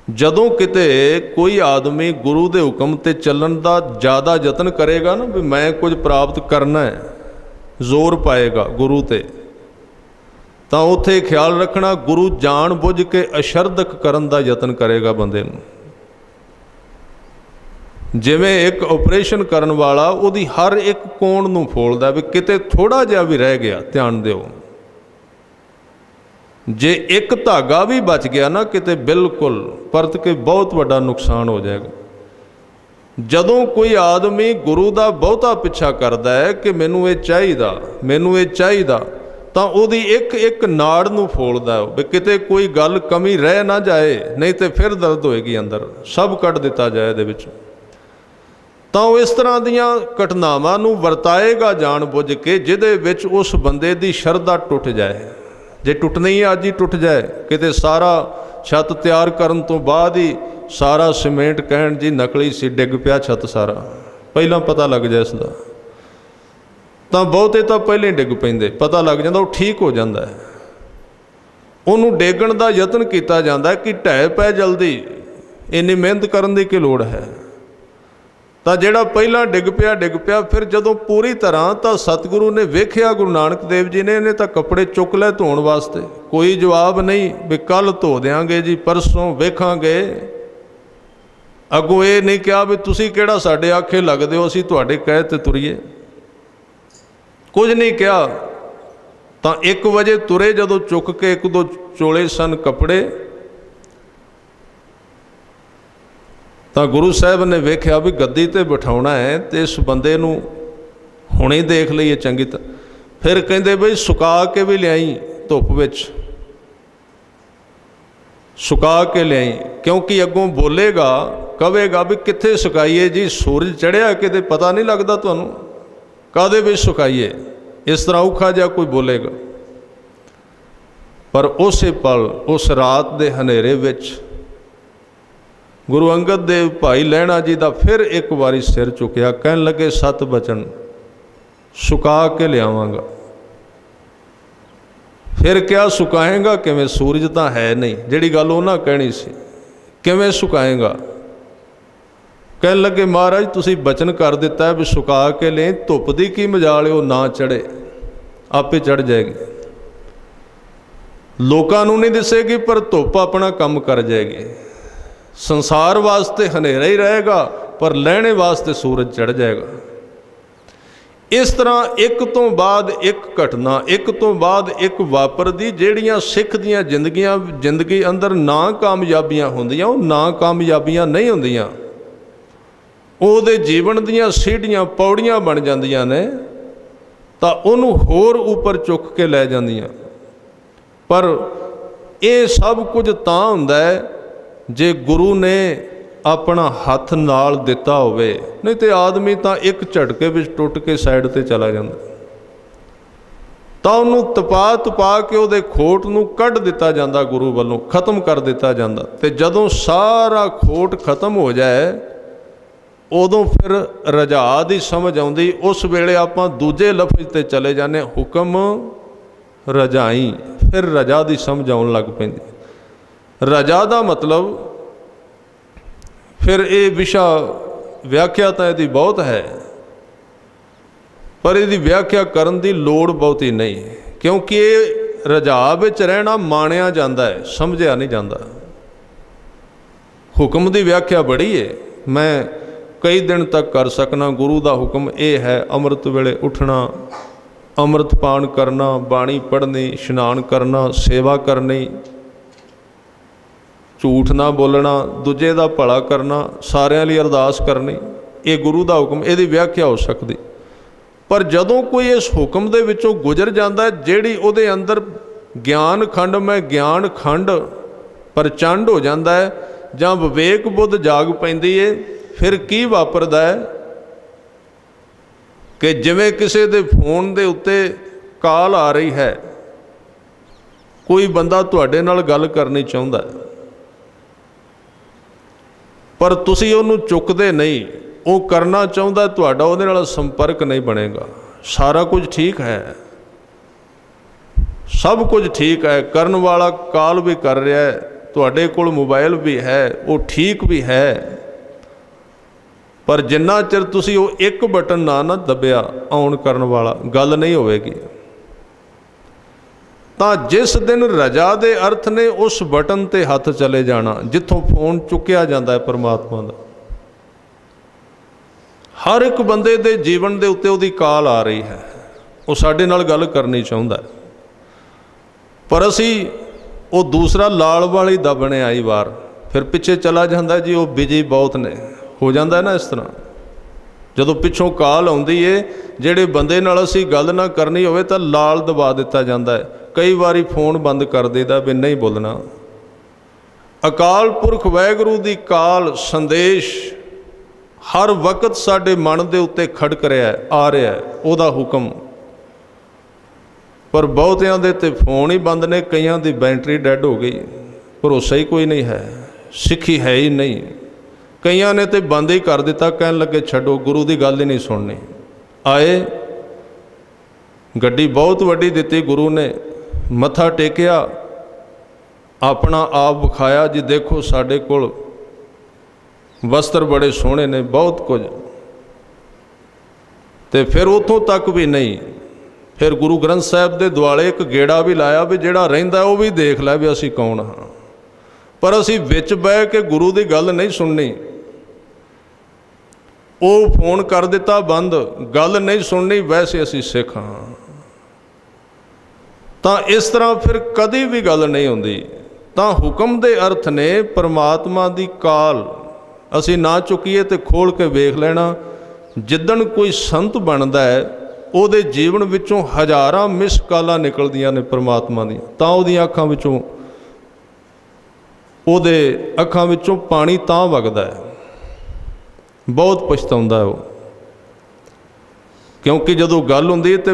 ਜਦੋਂ ਕਿਤੇ ਕੋਈ ਆਦਮੀ ਗੁਰੂ ਦੇ ਹੁਕਮ 'ਤੇ ਚੱਲਣ ਦਾ ਜ਼ਿਆਦਾ ਯਤਨ ਕਰੇਗਾ ਨਾ ਵੀ ਮੈਂ ਕੁਝ ਪ੍ਰਾਪਤ ਕਰਨਾ ਹੈ, ਜ਼ੋਰ ਪਾਏਗਾ ਗੁਰੂ 'ਤੇ, ਤਾਂ ਉੱਥੇ ਖਿਆਲ ਰੱਖਣਾ ਗੁਰੂ ਜਾਣ ਬੁੱਝ ਕੇ ਅਸ਼ਰਦਕ ਕਰਨ ਦਾ ਯਤਨ ਕਰੇਗਾ ਬੰਦੇ ਨੂੰ। ਜਿਵੇਂ ਇੱਕ ਆਪਰੇਸ਼ਨ ਕਰਨ ਵਾਲਾ ਉਹਦੀ ਹਰ ਇੱਕ ਕੋਣ ਨੂੰ ਫੋਲਦਾ ਵੀ ਕਿਤੇ ਥੋੜ੍ਹਾ ਜਿਹਾ ਵੀ ਰਹਿ ਗਿਆ, ਧਿਆਨ ਦਿਓ। ਜੇ ਇੱਕ ਧਾਗਾ ਵੀ ਬਚ ਗਿਆ ਨਾ ਕਿਤੇ, ਬਿਲਕੁਲ ਪਰਤ ਕੇ ਬਹੁਤ ਵੱਡਾ ਨੁਕਸਾਨ ਹੋ ਜਾਏਗਾ। ਜਦੋਂ ਕੋਈ ਆਦਮੀ ਗੁਰੂ ਦਾ ਬਹੁਤਾ ਪਿੱਛਾ ਕਰਦਾ ਹੈ ਕਿ ਮੈਨੂੰ ਇਹ ਚਾਹੀਦਾ, ਮੈਨੂੰ ਇਹ ਚਾਹੀਦਾ, ਤਾਂ ਉਹਦੀ ਇੱਕ ਇੱਕ ਨਾੜ ਨੂੰ ਫੋਲਦਾ ਵੀ ਕਿਤੇ ਕੋਈ ਗੱਲ ਕਮੀ ਰਹਿ ਨਾ ਜਾਏ, ਨਹੀਂ ਤੇ ਫਿਰ ਦਰਦ ਹੋਏਗੀ ਅੰਦਰ, ਸਭ ਕੱਢ ਦਿੱਤਾ ਜਾਏ ਇਹਦੇ ਵਿੱਚ। ਤਾਂ ਉਹ ਇਸ ਤਰ੍ਹਾਂ ਦੀਆਂ ਘਟਨਾਵਾਂ ਨੂੰ ਵਰਤਾਏਗਾ ਜਾਣ ਬੁੱਝ ਕੇ ਜਿਹਦੇ ਵਿੱਚ ਉਸ ਬੰਦੇ ਦੀ ਸ਼ਰਧਾ ਟੁੱਟ ਜਾਏ। ਜੇ ਟੁੱਟਣੀ ਹੈ ਅੱਜ ਹੀ ਟੁੱਟ ਜਾਏ, ਕਿਤੇ ਸਾਰਾ ਛੱਤ ਤਿਆਰ ਕਰਨ ਤੋਂ ਬਾਅਦ ਹੀ ਸਾਰਾ ਸੀਮੈਂਟ ਕਹਿਣ ਜੀ ਨਕਲੀ ਸੀ, ਡਿੱਗ ਪਿਆ ਛੱਤ ਸਾਰਾ, ਪਹਿਲਾਂ ਪਤਾ ਲੱਗ ਜਾਏ ਇਸ ਦਾ, ਤਾਂ ਬਹੁਤੇ ਤਾਂ ਪਹਿਲਾਂ ਹੀ ਡਿੱਗ ਪੈਂਦੇ, ਪਤਾ ਲੱਗ ਜਾਂਦਾ, ਉਹ ਠੀਕ ਹੋ ਜਾਂਦਾ ਹੈ। ਉਹਨੂੰ ਡੇਗਣ ਦਾ ਯਤਨ ਕੀਤਾ ਜਾਂਦਾ ਕਿ ਢਹਿ ਪੈ ਜਲਦੀ, ਇੰਨੀ ਮਿਹਨਤ ਕਰਨ ਦੀ ਕੀ ਲੋੜ ਹੈ। ਤਾਂ ਜਿਹੜਾ ਪਹਿਲਾਂ ਡਿੱਗ ਪਿਆ, ਫਿਰ ਜਦੋਂ ਪੂਰੀ ਤਰ੍ਹਾਂ, ਤਾਂ ਸਤਿਗੁਰੂ ਨੇ ਵੇਖਿਆ, ਗੁਰੂ ਨਾਨਕ ਦੇਵ ਜੀ ਨੇ, ਇਹਨੇ ਤਾਂ ਕੱਪੜੇ ਚੁੱਕ ਲਏ ਧੋਣ ਵਾਸਤੇ, ਕੋਈ ਜਵਾਬ ਨਹੀਂ ਵੀ ਕੱਲ੍ਹ ਧੋ ਦਿਆਂਗੇ ਜੀ, ਪਰਸੋਂ ਵੇਖਾਂਗੇ। ਅੱਗੋਂ ਇਹ ਨਹੀਂ ਕਿਹਾ ਵੀ ਤੁਸੀਂ ਕਿਹੜਾ ਸਾਡੇ ਆਖੇ ਲੱਗਦੇ ਹੋ, ਅਸੀਂ ਤੁਹਾਡੇ ਕਹਿ 'ਤੇ ਤੁਰੀਏ, ਕੁਝ ਨਹੀਂ ਕਿਹਾ। ਤਾਂ 1 ਵਜੇ ਤੁਰੇ ਜਦੋਂ ਚੁੱਕ ਕੇ, 1-2 ਚੋਲੇ ਸਨ ਕੱਪੜੇ, ਤਾਂ ਗੁਰੂ ਸਾਹਿਬ ਨੇ ਵੇਖਿਆ ਵੀ ਗੱਦੀ 'ਤੇ ਬਿਠਾਉਣਾ ਹੈ ਤੇ ਇਸ ਬੰਦੇ ਨੂੰ ਹੁਣੇ ਦੇਖ ਲਈਏ ਚੰਗੀ ਤਰ੍ਹਾਂ। ਫਿਰ ਕਹਿੰਦੇ ਬਈ ਸੁਕਾ ਕੇ ਵੀ ਲਿਆਈ, ਧੁੱਪ ਵਿੱਚ ਸੁਕਾ ਕੇ ਲਿਆਈ, ਕਿਉਂਕਿ ਅੱਗੋਂ ਬੋਲੇਗਾ, ਕਹੇਗਾ ਵੀ ਕਿੱਥੇ ਸੁਕਾਈਏ ਜੀ, ਸੂਰਜ ਚੜ੍ਹਿਆ ਕਿਤੇ ਪਤਾ ਨਹੀਂ ਲੱਗਦਾ ਤੁਹਾਨੂੰ, ਕਾਹਦੇ ਵਿੱਚ ਸੁਕਾਈਏ, ਇਸ ਤਰ੍ਹਾਂ ਔਖਾ ਜਿਹਾ ਕੋਈ ਬੋਲੇਗਾ। ਪਰ ਉਸੇ ਪਲ, ਉਸ ਰਾਤ ਦੇ ਹਨੇਰੇ ਵਿੱਚ ਗੁਰੂ ਅੰਗਦ ਦੇਵ ਭਾਈ ਲਹਿਣਾ ਜੀ ਦਾ ਫਿਰ ਇੱਕ ਵਾਰੀ ਸਿਰ ਚੁੱਕਿਆ, ਕਹਿਣ ਲੱਗੇ 7 ਬਚਨ ਸੁਕਾ ਕੇ ਲਿਆਵਾਂਗਾ। ਫਿਰ ਕਿਹਾ ਸੁਕਾਏਗਾ ਕਿਵੇਂ, ਸੂਰਜ ਤਾਂ ਹੈ ਨਹੀਂ, ਜਿਹੜੀ ਗੱਲ ਉਹਨਾਂ ਕਹਿਣੀ ਸੀ, ਕਿਵੇਂ ਸੁਕਾਏਗਾ। ਕਹਿਣ ਲੱਗੇ ਮਹਾਰਾਜ ਤੁਸੀਂ ਬਚਨ ਕਰ ਦਿੱਤਾ ਵੀ ਸੁਕਾ ਕੇ ਲੈ, ਧੁੱਪ ਦੀ ਕੀ ਮਜਾਲ, ਉਹ ਨਾ ਚੜ੍ਹੇ, ਆਪੇ ਚੜ੍ਹ ਜਾਏਗੀ, ਲੋਕਾਂ ਨੂੰ ਨਹੀਂ ਦਿਸੇਗੀ ਪਰ ਧੁੱਪ ਆਪਣਾ ਕੰਮ ਕਰ ਜਾਏਗੀ। ਸੰਸਾਰ ਵਾਸਤੇ ਹਨੇਰਾ ਹੀ ਰਹੇਗਾ ਪਰ ਲਹਿਣੇ ਵਾਸਤੇ ਸੂਰਜ ਚੜ੍ਹ ਜਾਏਗਾ। ਇਸ ਤਰ੍ਹਾਂ ਇੱਕ ਤੋਂ ਬਾਅਦ ਇੱਕ ਘਟਨਾ, ਇੱਕ ਤੋਂ ਬਾਅਦ ਇੱਕ ਵਾਪਰਦੀ, ਜਿਹੜੀਆਂ ਸਿੱਖ ਦੀਆਂ ਜ਼ਿੰਦਗੀ ਅੰਦਰ ਨਾ ਕਾਮਯਾਬੀਆਂ ਹੁੰਦੀਆਂ, ਉਹ ਨਾ ਕਾਮਯਾਬੀਆਂ ਨਹੀਂ ਹੁੰਦੀਆਂ, ਉਹਦੇ ਜੀਵਨ ਦੀਆਂ ਸੀੜੀਆਂ ਪੌੜੀਆਂ ਬਣ ਜਾਂਦੀਆਂ ਨੇ, ਤਾਂ ਉਹਨੂੰ ਹੋਰ ਉੱਪਰ ਚੁੱਕ ਕੇ ਲੈ ਜਾਂਦੀਆਂ। ਪਰ ਇਹ ਸਭ ਕੁਝ ਤਾਂ ਹੁੰਦਾ ਹੈ ਜੇ ਗੁਰੂ ਨੇ ਆਪਣਾ ਹੱਥ ਨਾਲ ਦਿੱਤਾ ਹੋਵੇ, ਨਹੀਂ ਤੇ ਆਦਮੀ ਤਾਂ ਇੱਕ ਝਟਕੇ ਵਿੱਚ ਟੁੱਟ ਕੇ ਸਾਈਡ 'ਤੇ ਚਲਾ ਜਾਂਦਾ। ਤਾਂ ਉਹਨੂੰ ਤਪਾ ਕੇ ਉਹਦੇ ਖੋਟ ਨੂੰ ਕੱਢ ਦਿੱਤਾ ਜਾਂਦਾ, ਗੁਰੂ ਵੱਲੋਂ ਖਤਮ ਕਰ ਦਿੱਤਾ ਜਾਂਦਾ। ਤੇ ਜਦੋਂ ਸਾਰਾ ਖੋਟ ਖਤਮ ਹੋ ਜਾਏ ਉਦੋਂ ਫਿਰ ਰਜਾ ਦੀ ਸਮਝ ਆਉਂਦੀ। ਉਸ ਵੇਲੇ ਆਪਾਂ ਦੂਜੇ ਲਫ਼ਜ਼ ਤੇ ਚਲੇ ਜਾਂਦੇ, ਹੁਕਮ ਰਜਾਈ, ਫਿਰ ਰਜਾ ਦੀ ਸਮਝ ਆਉਣ ਲੱਗ ਪੈਂਦੀ। ਰਜਾ ਦਾ ਮਤਲਬ ਫਿਰ ਇਹ ਵਿਸ਼ਾ ਵਿਆਖਿਆ ਤਾਂ ਇਹਦੀ ਬਹੁਤ ਹੈ, ਪਰ ਇਹਦੀ ਵਿਆਖਿਆ ਕਰਨ ਦੀ ਲੋੜ ਬਹੁਤੀ ਨਹੀਂ, ਕਿਉਂਕਿ ਇਹ ਰਜਾ ਵਿੱਚ ਰਹਿਣਾ ਮਾਣਿਆ ਜਾਂਦਾ ਹੈ, ਸਮਝਿਆ ਨਹੀਂ ਜਾਂਦਾ। ਹੁਕਮ ਦੀ ਵਿਆਖਿਆ ਬੜੀ ਹੈ, ਮੈਂ ਕਈ ਦਿਨ ਤੱਕ ਕਰ ਸਕਣਾ। ਗੁਰੂ ਦਾ ਹੁਕਮ ਇਹ ਹੈ, ਅੰਮ੍ਰਿਤ ਵੇਲੇ ਉੱਠਣਾ, ਅੰਮ੍ਰਿਤ ਪਾਨ ਕਰਨਾ, ਬਾਣੀ ਪੜ੍ਹਨੀ, ਇਸ਼ਨਾਨ ਕਰਨਾ, ਸੇਵਾ ਕਰਨੀ, ਝੂਠ ਨਾ ਬੋਲਣਾ, ਦੂਜੇ ਦਾ ਭਲਾ ਕਰਨਾ, ਸਾਰਿਆਂ ਲਈ ਅਰਦਾਸ ਕਰਨੀ। ਇਹ ਗੁਰੂ ਦਾ ਹੁਕਮ, ਇਹਦੀ ਵਿਆਖਿਆ ਹੋ ਸਕਦੀ। ਪਰ ਜਦੋਂ ਕੋਈ ਇਸ ਹੁਕਮ ਦੇ ਵਿੱਚੋਂ ਗੁਜ਼ਰ ਜਾਂਦਾ, ਜਿਹੜੀ ਉਹਦੇ ਅੰਦਰ ਗਿਆਨ ਖੰਡ ਮੈਂ ਗਿਆਨ ਖੰਡ ਪ੍ਰਚੰਡ ਹੋ ਜਾਂਦਾ ਹੈ, ਜਾਂ ਵਿਵੇਕ ਬੁੱਧ ਜਾਗ ਪੈਂਦੀ ਹੈ, ਫਿਰ ਕੀ ਵਾਪਰਦਾ ਹੈ ਕਿ ਜਿਵੇਂ ਕਿਸੇ ਦੇ ਫੋਨ ਦੇ ਉੱਤੇ ਕਾਲ ਆ ਰਹੀ ਹੈ, ਕੋਈ ਬੰਦਾ ਤੁਹਾਡੇ ਨਾਲ ਗੱਲ ਕਰਨੀ ਚਾਹੁੰਦਾ ਪਰ ਤੁਸੀਂ ਉਹਨੂੰ ਚੁੱਕਦੇ ਨਹੀਂ, ਉਹ ਕਰਨਾ ਚਾਹੁੰਦਾ, ਤੁਹਾਡਾ ਉਹਦੇ ਨਾਲ ਸੰਪਰਕ ਨਹੀਂ ਬਣੇਗਾ। ਸਾਰਾ ਕੁਝ ਠੀਕ ਹੈ, ਸਭ ਕੁਝ ਠੀਕ ਹੈ, ਕਰਨ ਵਾਲਾ ਕਾਲ ਵੀ ਕਰ ਰਿਹਾ ਹੈ, ਤੁਹਾਡੇ ਕੋਲ ਮੋਬਾਈਲ ਵੀ ਹੈ, ਉਹ ਠੀਕ ਵੀ ਹੈ, ਪਰ ਜਿੰਨਾ ਚਿਰ ਤੁਸੀਂ ਉਹ ਇੱਕ ਬਟਨ ਨਾ ਦੱਬਿਆ ਆਨ ਕਰਨ ਵਾਲਾ, ਗੱਲ ਨਹੀਂ ਹੋਵੇਗੀ। ਤਾਂ ਜਿਸ ਦਿਨ ਰਜਾ ਦੇ ਅਰਥ ਨੇ ਉਸ ਬਟਨ ਤੇ ਹੱਥ ਚਲੇ ਜਾਣਾ ਜਿੱਥੋਂ ਫੋਨ ਚੁੱਕਿਆ ਜਾਂਦਾ ਹੈ ਪਰਮਾਤਮਾ ਦਾ। ਹਰ ਇੱਕ ਬੰਦੇ ਦੇ ਜੀਵਨ ਦੇ ਉੱਤੇ ਉਹਦੀ ਕਾਲ ਆ ਰਹੀ ਹੈ, ਉਹ ਸਾਡੇ ਨਾਲ ਗੱਲ ਕਰਨੀ ਚਾਹੁੰਦਾ, ਪਰ ਅਸੀਂ ਉਹ ਦੂਸਰਾ ਲਾਲ ਵਾਲੀ ਦੱਬਣੇ ਆਈ ਵਾਰ, ਫਿਰ ਪਿੱਛੇ ਚਲਾ ਜਾਂਦਾ ਜੀ, ਉਹ ਬਿਜੀ ਬਹੁਤ ਨੇ, ਹੋ ਜਾਂਦਾ ਨਾ ਇਸ ਤਰ੍ਹਾਂ। ਜਦੋਂ ਪਿੱਛੋਂ ਕਾਲ ਆਉਂਦੀ ਏ, ਜਿਹੜੇ ਬੰਦੇ ਨਾਲ ਅਸੀਂ ਗੱਲ ਨਾ ਕਰਨੀ ਹੋਵੇ ਤਾਂ ਲਾਲ ਦਬਾ ਦਿੱਤਾ ਜਾਂਦਾ ਹੈ। ਕਈ ਵਾਰੀ ਫੋਨ ਬੰਦ ਕਰ ਦੇਦਾ ਵੀ ਨਹੀਂ ਬੋਲਣਾ। ਅਕਾਲ ਪੁਰਖ ਵਾਹਿਗੁਰੂ ਦੀ ਕਾਲ ਸੰਦੇਸ਼ ਹਰ ਵਕਤ ਸਾਡੇ ਮਨ ਦੇ ਉੱਤੇ ਖੜਕ ਰਿਹਾ, ਆ ਰਿਹਾ, ਉਹਦਾ ਹੁਕਮ। ਪਰ ਬਹੁਤਿਆਂ ਦੇ ਤੇ ਫੋਨ ਹੀ ਬੰਦ ਨੇ, ਕਈਆਂ ਦੀ ਬੈਟਰੀ ਡੈਡ ਹੋ ਗਈ, ਭਰੋਸਾ ਹੀ ਕੋਈ ਨਹੀਂ ਹੈ, ਸਿੱਖੀ ਹੈ ਹੀ ਨਹੀਂ। ਕਈਆਂ ਨੇ ਤੇ ਬੰਦ ਹੀ ਕਰ ਦਿੱਤਾ, ਕਹਿਣ ਲੱਗੇ ਛੱਡੋ, ਗੁਰੂ ਦੀ ਗੱਲ ਹੀ ਨਹੀਂ ਸੁਣਨੀ। ਆਏ, ਗੱਡੀ ਬਹੁਤ ਵੱਡੀ ਦਿੱਤੀ ਗੁਰੂ ਨੇ, ਮੱਥਾ ਟੇਕਿਆ, ਆਪਣਾ ਆਪ ਵਿਖਾਇਆ ਜੀ, ਦੇਖੋ ਸਾਡੇ ਕੋਲ ਵਸਤਰ ਬੜੇ ਸੋਹਣੇ ਨੇ, ਬਹੁਤ ਕੁਝ। ਤੇ ਫਿਰ ਉੱਥੋਂ ਤੱਕ ਵੀ ਨਹੀਂ, ਫਿਰ ਗੁਰੂ ਗ੍ਰੰਥ ਸਾਹਿਬ ਦੇ ਦੁਆਲੇ ਇੱਕ ਗੇੜਾ ਵੀ ਲਾਇਆ ਵੀ ਜਿਹੜਾ ਰਹਿੰਦਾ ਉਹ ਵੀ ਦੇਖ ਲੈ ਵੀ ਅਸੀਂ ਕੌਣ ਹਾਂ। ਪਰ ਅਸੀਂ ਵਿੱਚ ਬਹਿ ਕੇ ਗੁਰੂ ਦੀ ਗੱਲ ਨਹੀਂ ਸੁਣਨੀ। ਉਹ ਫੋਨ ਕਰ ਦਿੱਤਾ ਬੰਦ, ਗੱਲ ਨਹੀਂ ਸੁਣਨੀ, ਵੈਸੇ ਅਸੀਂ ਸਿੱਖ ਹਾਂ। ਤਾਂ ਇਸ ਤਰ੍ਹਾਂ ਫਿਰ ਕਦੀ ਵੀ ਗੱਲ ਨਹੀਂ ਹੁੰਦੀ। ਤਾਂ ਹੁਕਮ ਦੇ ਅਰਥ ਨੇ ਪਰਮਾਤਮਾ ਦੀ ਕਾਲ। ਅਸੀਂ ਨਾ ਚੁੱਕੀਏ ਤੇ ਖੋਲ੍ਹ ਕੇ ਵੇਖ ਲੈਣਾ। ਜਿੱਦਣ ਕੋਈ ਸੰਤ ਬਣਦਾ ਹੈ, ਉਹਦੇ ਜੀਵਨ ਵਿੱਚੋਂ ਹਜ਼ਾਰਾਂ ਮਿਸ ਕਾਲਾਂ ਨਿਕਲਦੀਆਂ ਨੇ ਪਰਮਾਤਮਾ ਦੀਆਂ, ਤਾਂ ਉਹਦੀਆਂ ਅੱਖਾਂ ਵਿੱਚੋਂ, ਉਹਦੇ ਅੱਖਾਂ ਵਿੱਚੋਂ ਪਾਣੀ ਤਾਂ ਵਗਦਾ ਹੈ, ਬਹੁਤ ਪਛਤਾਉਂਦਾ ਉਹ। ਕਿਉਂਕਿ ਜਦੋਂ ਗੱਲ ਹੁੰਦੀ ਹੈ ਤੇ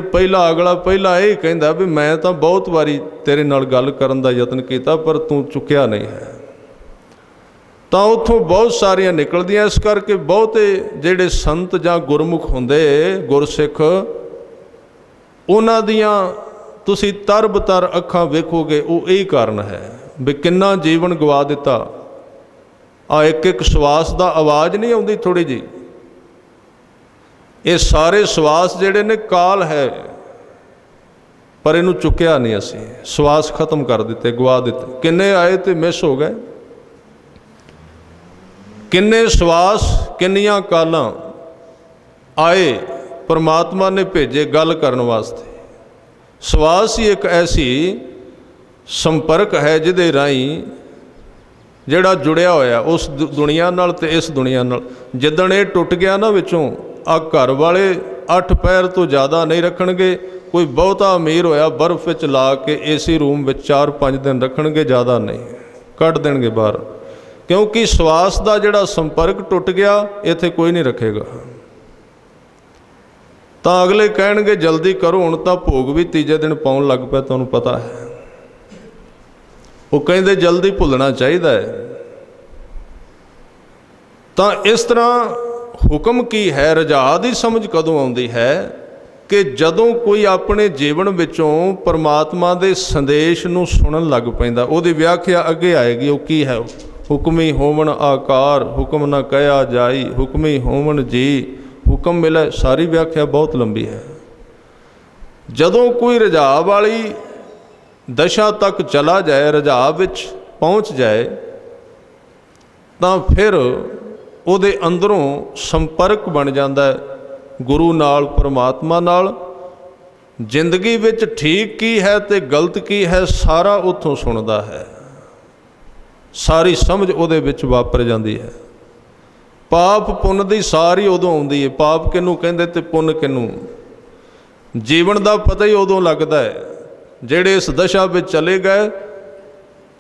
ਅਗਲਾ ਪਹਿਲਾਂ ਇਹ ਕਹਿੰਦਾ ਵੀ ਮੈਂ ਤਾਂ ਬਹੁਤ ਵਾਰੀ ਤੇਰੇ ਨਾਲ ਗੱਲ ਕਰਨ ਦਾ ਯਤਨ ਕੀਤਾ ਪਰ ਤੂੰ ਚੁੱਕਿਆ ਨਹੀਂ ਹੈ। ਤਾਂ ਉੱਥੋਂ ਬਹੁਤ ਸਾਰੀਆਂ ਨਿਕਲਦੀਆਂ। ਇਸ ਕਰਕੇ ਬਹੁਤੇ ਜਿਹੜੇ ਸੰਤ ਜਾਂ ਗੁਰਮੁਖ ਹੁੰਦੇ, ਗੁਰਸਿੱਖ, ਉਹਨਾਂ ਦੀਆਂ ਤੁਸੀਂ ਤਰ-ਬਤਰ ਅੱਖਾਂ ਵੇਖੋਗੇ, ਉਹ ਇਹੀ ਕਾਰਨ ਹੈ ਵੀ ਕਿੰਨਾ ਜੀਵਨ ਗਵਾ ਦਿੱਤਾ। ਆ ਇੱਕ ਸਵਾਸ ਦਾ ਆਵਾਜ਼ ਨਹੀਂ ਆਉਂਦੀ ਥੋੜ੍ਹੀ ਜਿਹੀ, ਇਹ ਸਾਰੇ ਸਵਾਸ ਜਿਹੜੇ ਨੇ ਕਾਲ ਹੈ, ਪਰ ਇਹਨੂੰ ਚੁੱਕਿਆ ਨਹੀਂ ਅਸੀਂ, ਸਵਾਸ ਖਤਮ ਕਰ ਦਿੱਤੇ, ਗਵਾ ਦਿੱਤੇ। ਕਿੰਨੇ ਆਏ ਤੇ ਮਿਸ ਹੋ ਗਏ, ਕਿੰਨੇ ਸਵਾਸ, ਕਿੰਨੀਆਂ ਕਾਲਾਂ ਆਏ, ਪਰਮਾਤਮਾ ਨੇ ਭੇਜੇ ਗੱਲ ਕਰਨ ਵਾਸਤੇ। ਸਵਾਸ ਹੀ ਇੱਕ ਐਸੀ ਸੰਪਰਕ ਹੈ ਜਿਹਦੇ ਰਾਹੀਂ ਜਿਹੜਾ ਜੁੜਿਆ ਹੋਇਆ ਉਸ ਦੁਨੀਆ ਨਾਲ ਤੇ ਇਸ ਦੁਨੀਆ ਨਾਲ। ਜਿੱਦਣ ਇਹ ਟੁੱਟ ਗਿਆ ਨਾ ਵਿੱਚੋਂ, ਆ ਘਰ ਵਾਲੇ 8 ਪੈਰ ਤੋਂ ਜ਼ਿਆਦਾ ਨਹੀਂ ਰੱਖਣਗੇ। ਕੋਈ ਬਹੁਤਾ ਅਮੀਰ ਹੋਇਆ ਬਰਫ਼ ਵਿੱਚ ਲਾ ਕੇ ਏਸੀ ਰੂਮ ਵਿੱਚ 4-5 ਦਿਨ ਰੱਖਣਗੇ, ਜ਼ਿਆਦਾ ਨਹੀਂ, ਕੱਢ ਦੇਣਗੇ ਬਾਹਰ। ਕਿਉਂਕਿ ਸਵਾਸ ਦਾ ਜਿਹੜਾ ਸੰਪਰਕ ਟੁੱਟ ਗਿਆ, ਇੱਥੇ ਕੋਈ ਨਹੀਂ ਰੱਖੇਗਾ। ਤਾਂ ਅਗਲੇ ਕਹਿਣਗੇ ਜਲਦੀ ਕਰੋ, ਹੁਣ ਤਾਂ ਭੋਗ ਵੀ ਤੀਜੇ ਦਿਨ ਪਾਉਣ ਲੱਗ ਪਿਆ, ਤੁਹਾਨੂੰ ਪਤਾ ਹੈ। ਉਹ ਕਹਿੰਦੇ ਜਲਦੀ ਭੁੱਲਣਾ ਚਾਹੀਦਾ ਹੈ। ਤਾਂ ਇਸ ਤਰ੍ਹਾਂ ਹੁਕਮ ਕੀ ਹੈ, ਰਜਾ ਦੀ ਸਮਝ ਕਦੋਂ ਆਉਂਦੀ ਹੈ ਕਿ ਜਦੋਂ ਕੋਈ ਆਪਣੇ ਜੀਵਨ ਵਿੱਚੋਂ ਪਰਮਾਤਮਾ ਦੇ ਸੰਦੇਸ਼ ਨੂੰ ਸੁਣਨ ਲੱਗ ਪੈਂਦਾ। ਉਹਦੀ ਵਿਆਖਿਆ ਅੱਗੇ ਆਏਗੀ, ਉਹ ਕੀ ਹੈ। ਹੁਕਮੀ ਹੋਵਣ ਆਕਾਰ, ਹੁਕਮ ਨਾ ਕਹਿਆ ਜਾਈ, ਹੁਕਮੀ ਹੋਵਣ ਜੀ, ਹੁਕਮ ਮਿਲੇ। ਸਾਰੀ ਵਿਆਖਿਆ ਬਹੁਤ ਲੰਬੀ ਹੈ। ਜਦੋਂ ਕੋਈ ਰਜਾ ਵਾਲੀ ਦਸ਼ਾ ਤੱਕ ਚਲਾ ਜਾਏ, ਰਜਾ ਵਿੱਚ ਪਹੁੰਚ ਜਾਏ, ਤਾਂ ਫਿਰ ਉਹਦੇ ਅੰਦਰੋਂ ਸੰਪਰਕ ਬਣ ਜਾਂਦਾ ਹੈ ਗੁਰੂ ਨਾਲ, ਪਰਮਾਤਮਾ ਨਾਲ। ਜ਼ਿੰਦਗੀ ਵਿੱਚ ਠੀਕ ਕੀ ਹੈ ਤੇ ਗਲਤ ਕੀ ਹੈ, ਸਾਰਾ ਉੱਥੋਂ ਸੁਣਦਾ ਹੈ। ਸਾਰੀ ਸਮਝ ਉਹਦੇ ਵਿੱਚ ਵਾਪਰ ਜਾਂਦੀ ਹੈ। ਪਾਪ ਪੁੰਨ ਦੀ ਸਾਰੀ ਉਦੋਂ ਆਉਂਦੀ ਹੈ। ਪਾਪ ਕਿਹਨੂੰ ਕਹਿੰਦੇ ਤੇ ਪੁੰਨ ਕਿਹਨੂੰ, ਜੀਵਨ ਦਾ ਪਤਾ ਹੀ ਉਦੋਂ ਲੱਗਦਾ ਹੈ। ਜਿਹੜੇ ਇਸ ਦਸ਼ਾ ਵਿੱਚ ਚਲੇ ਗਏ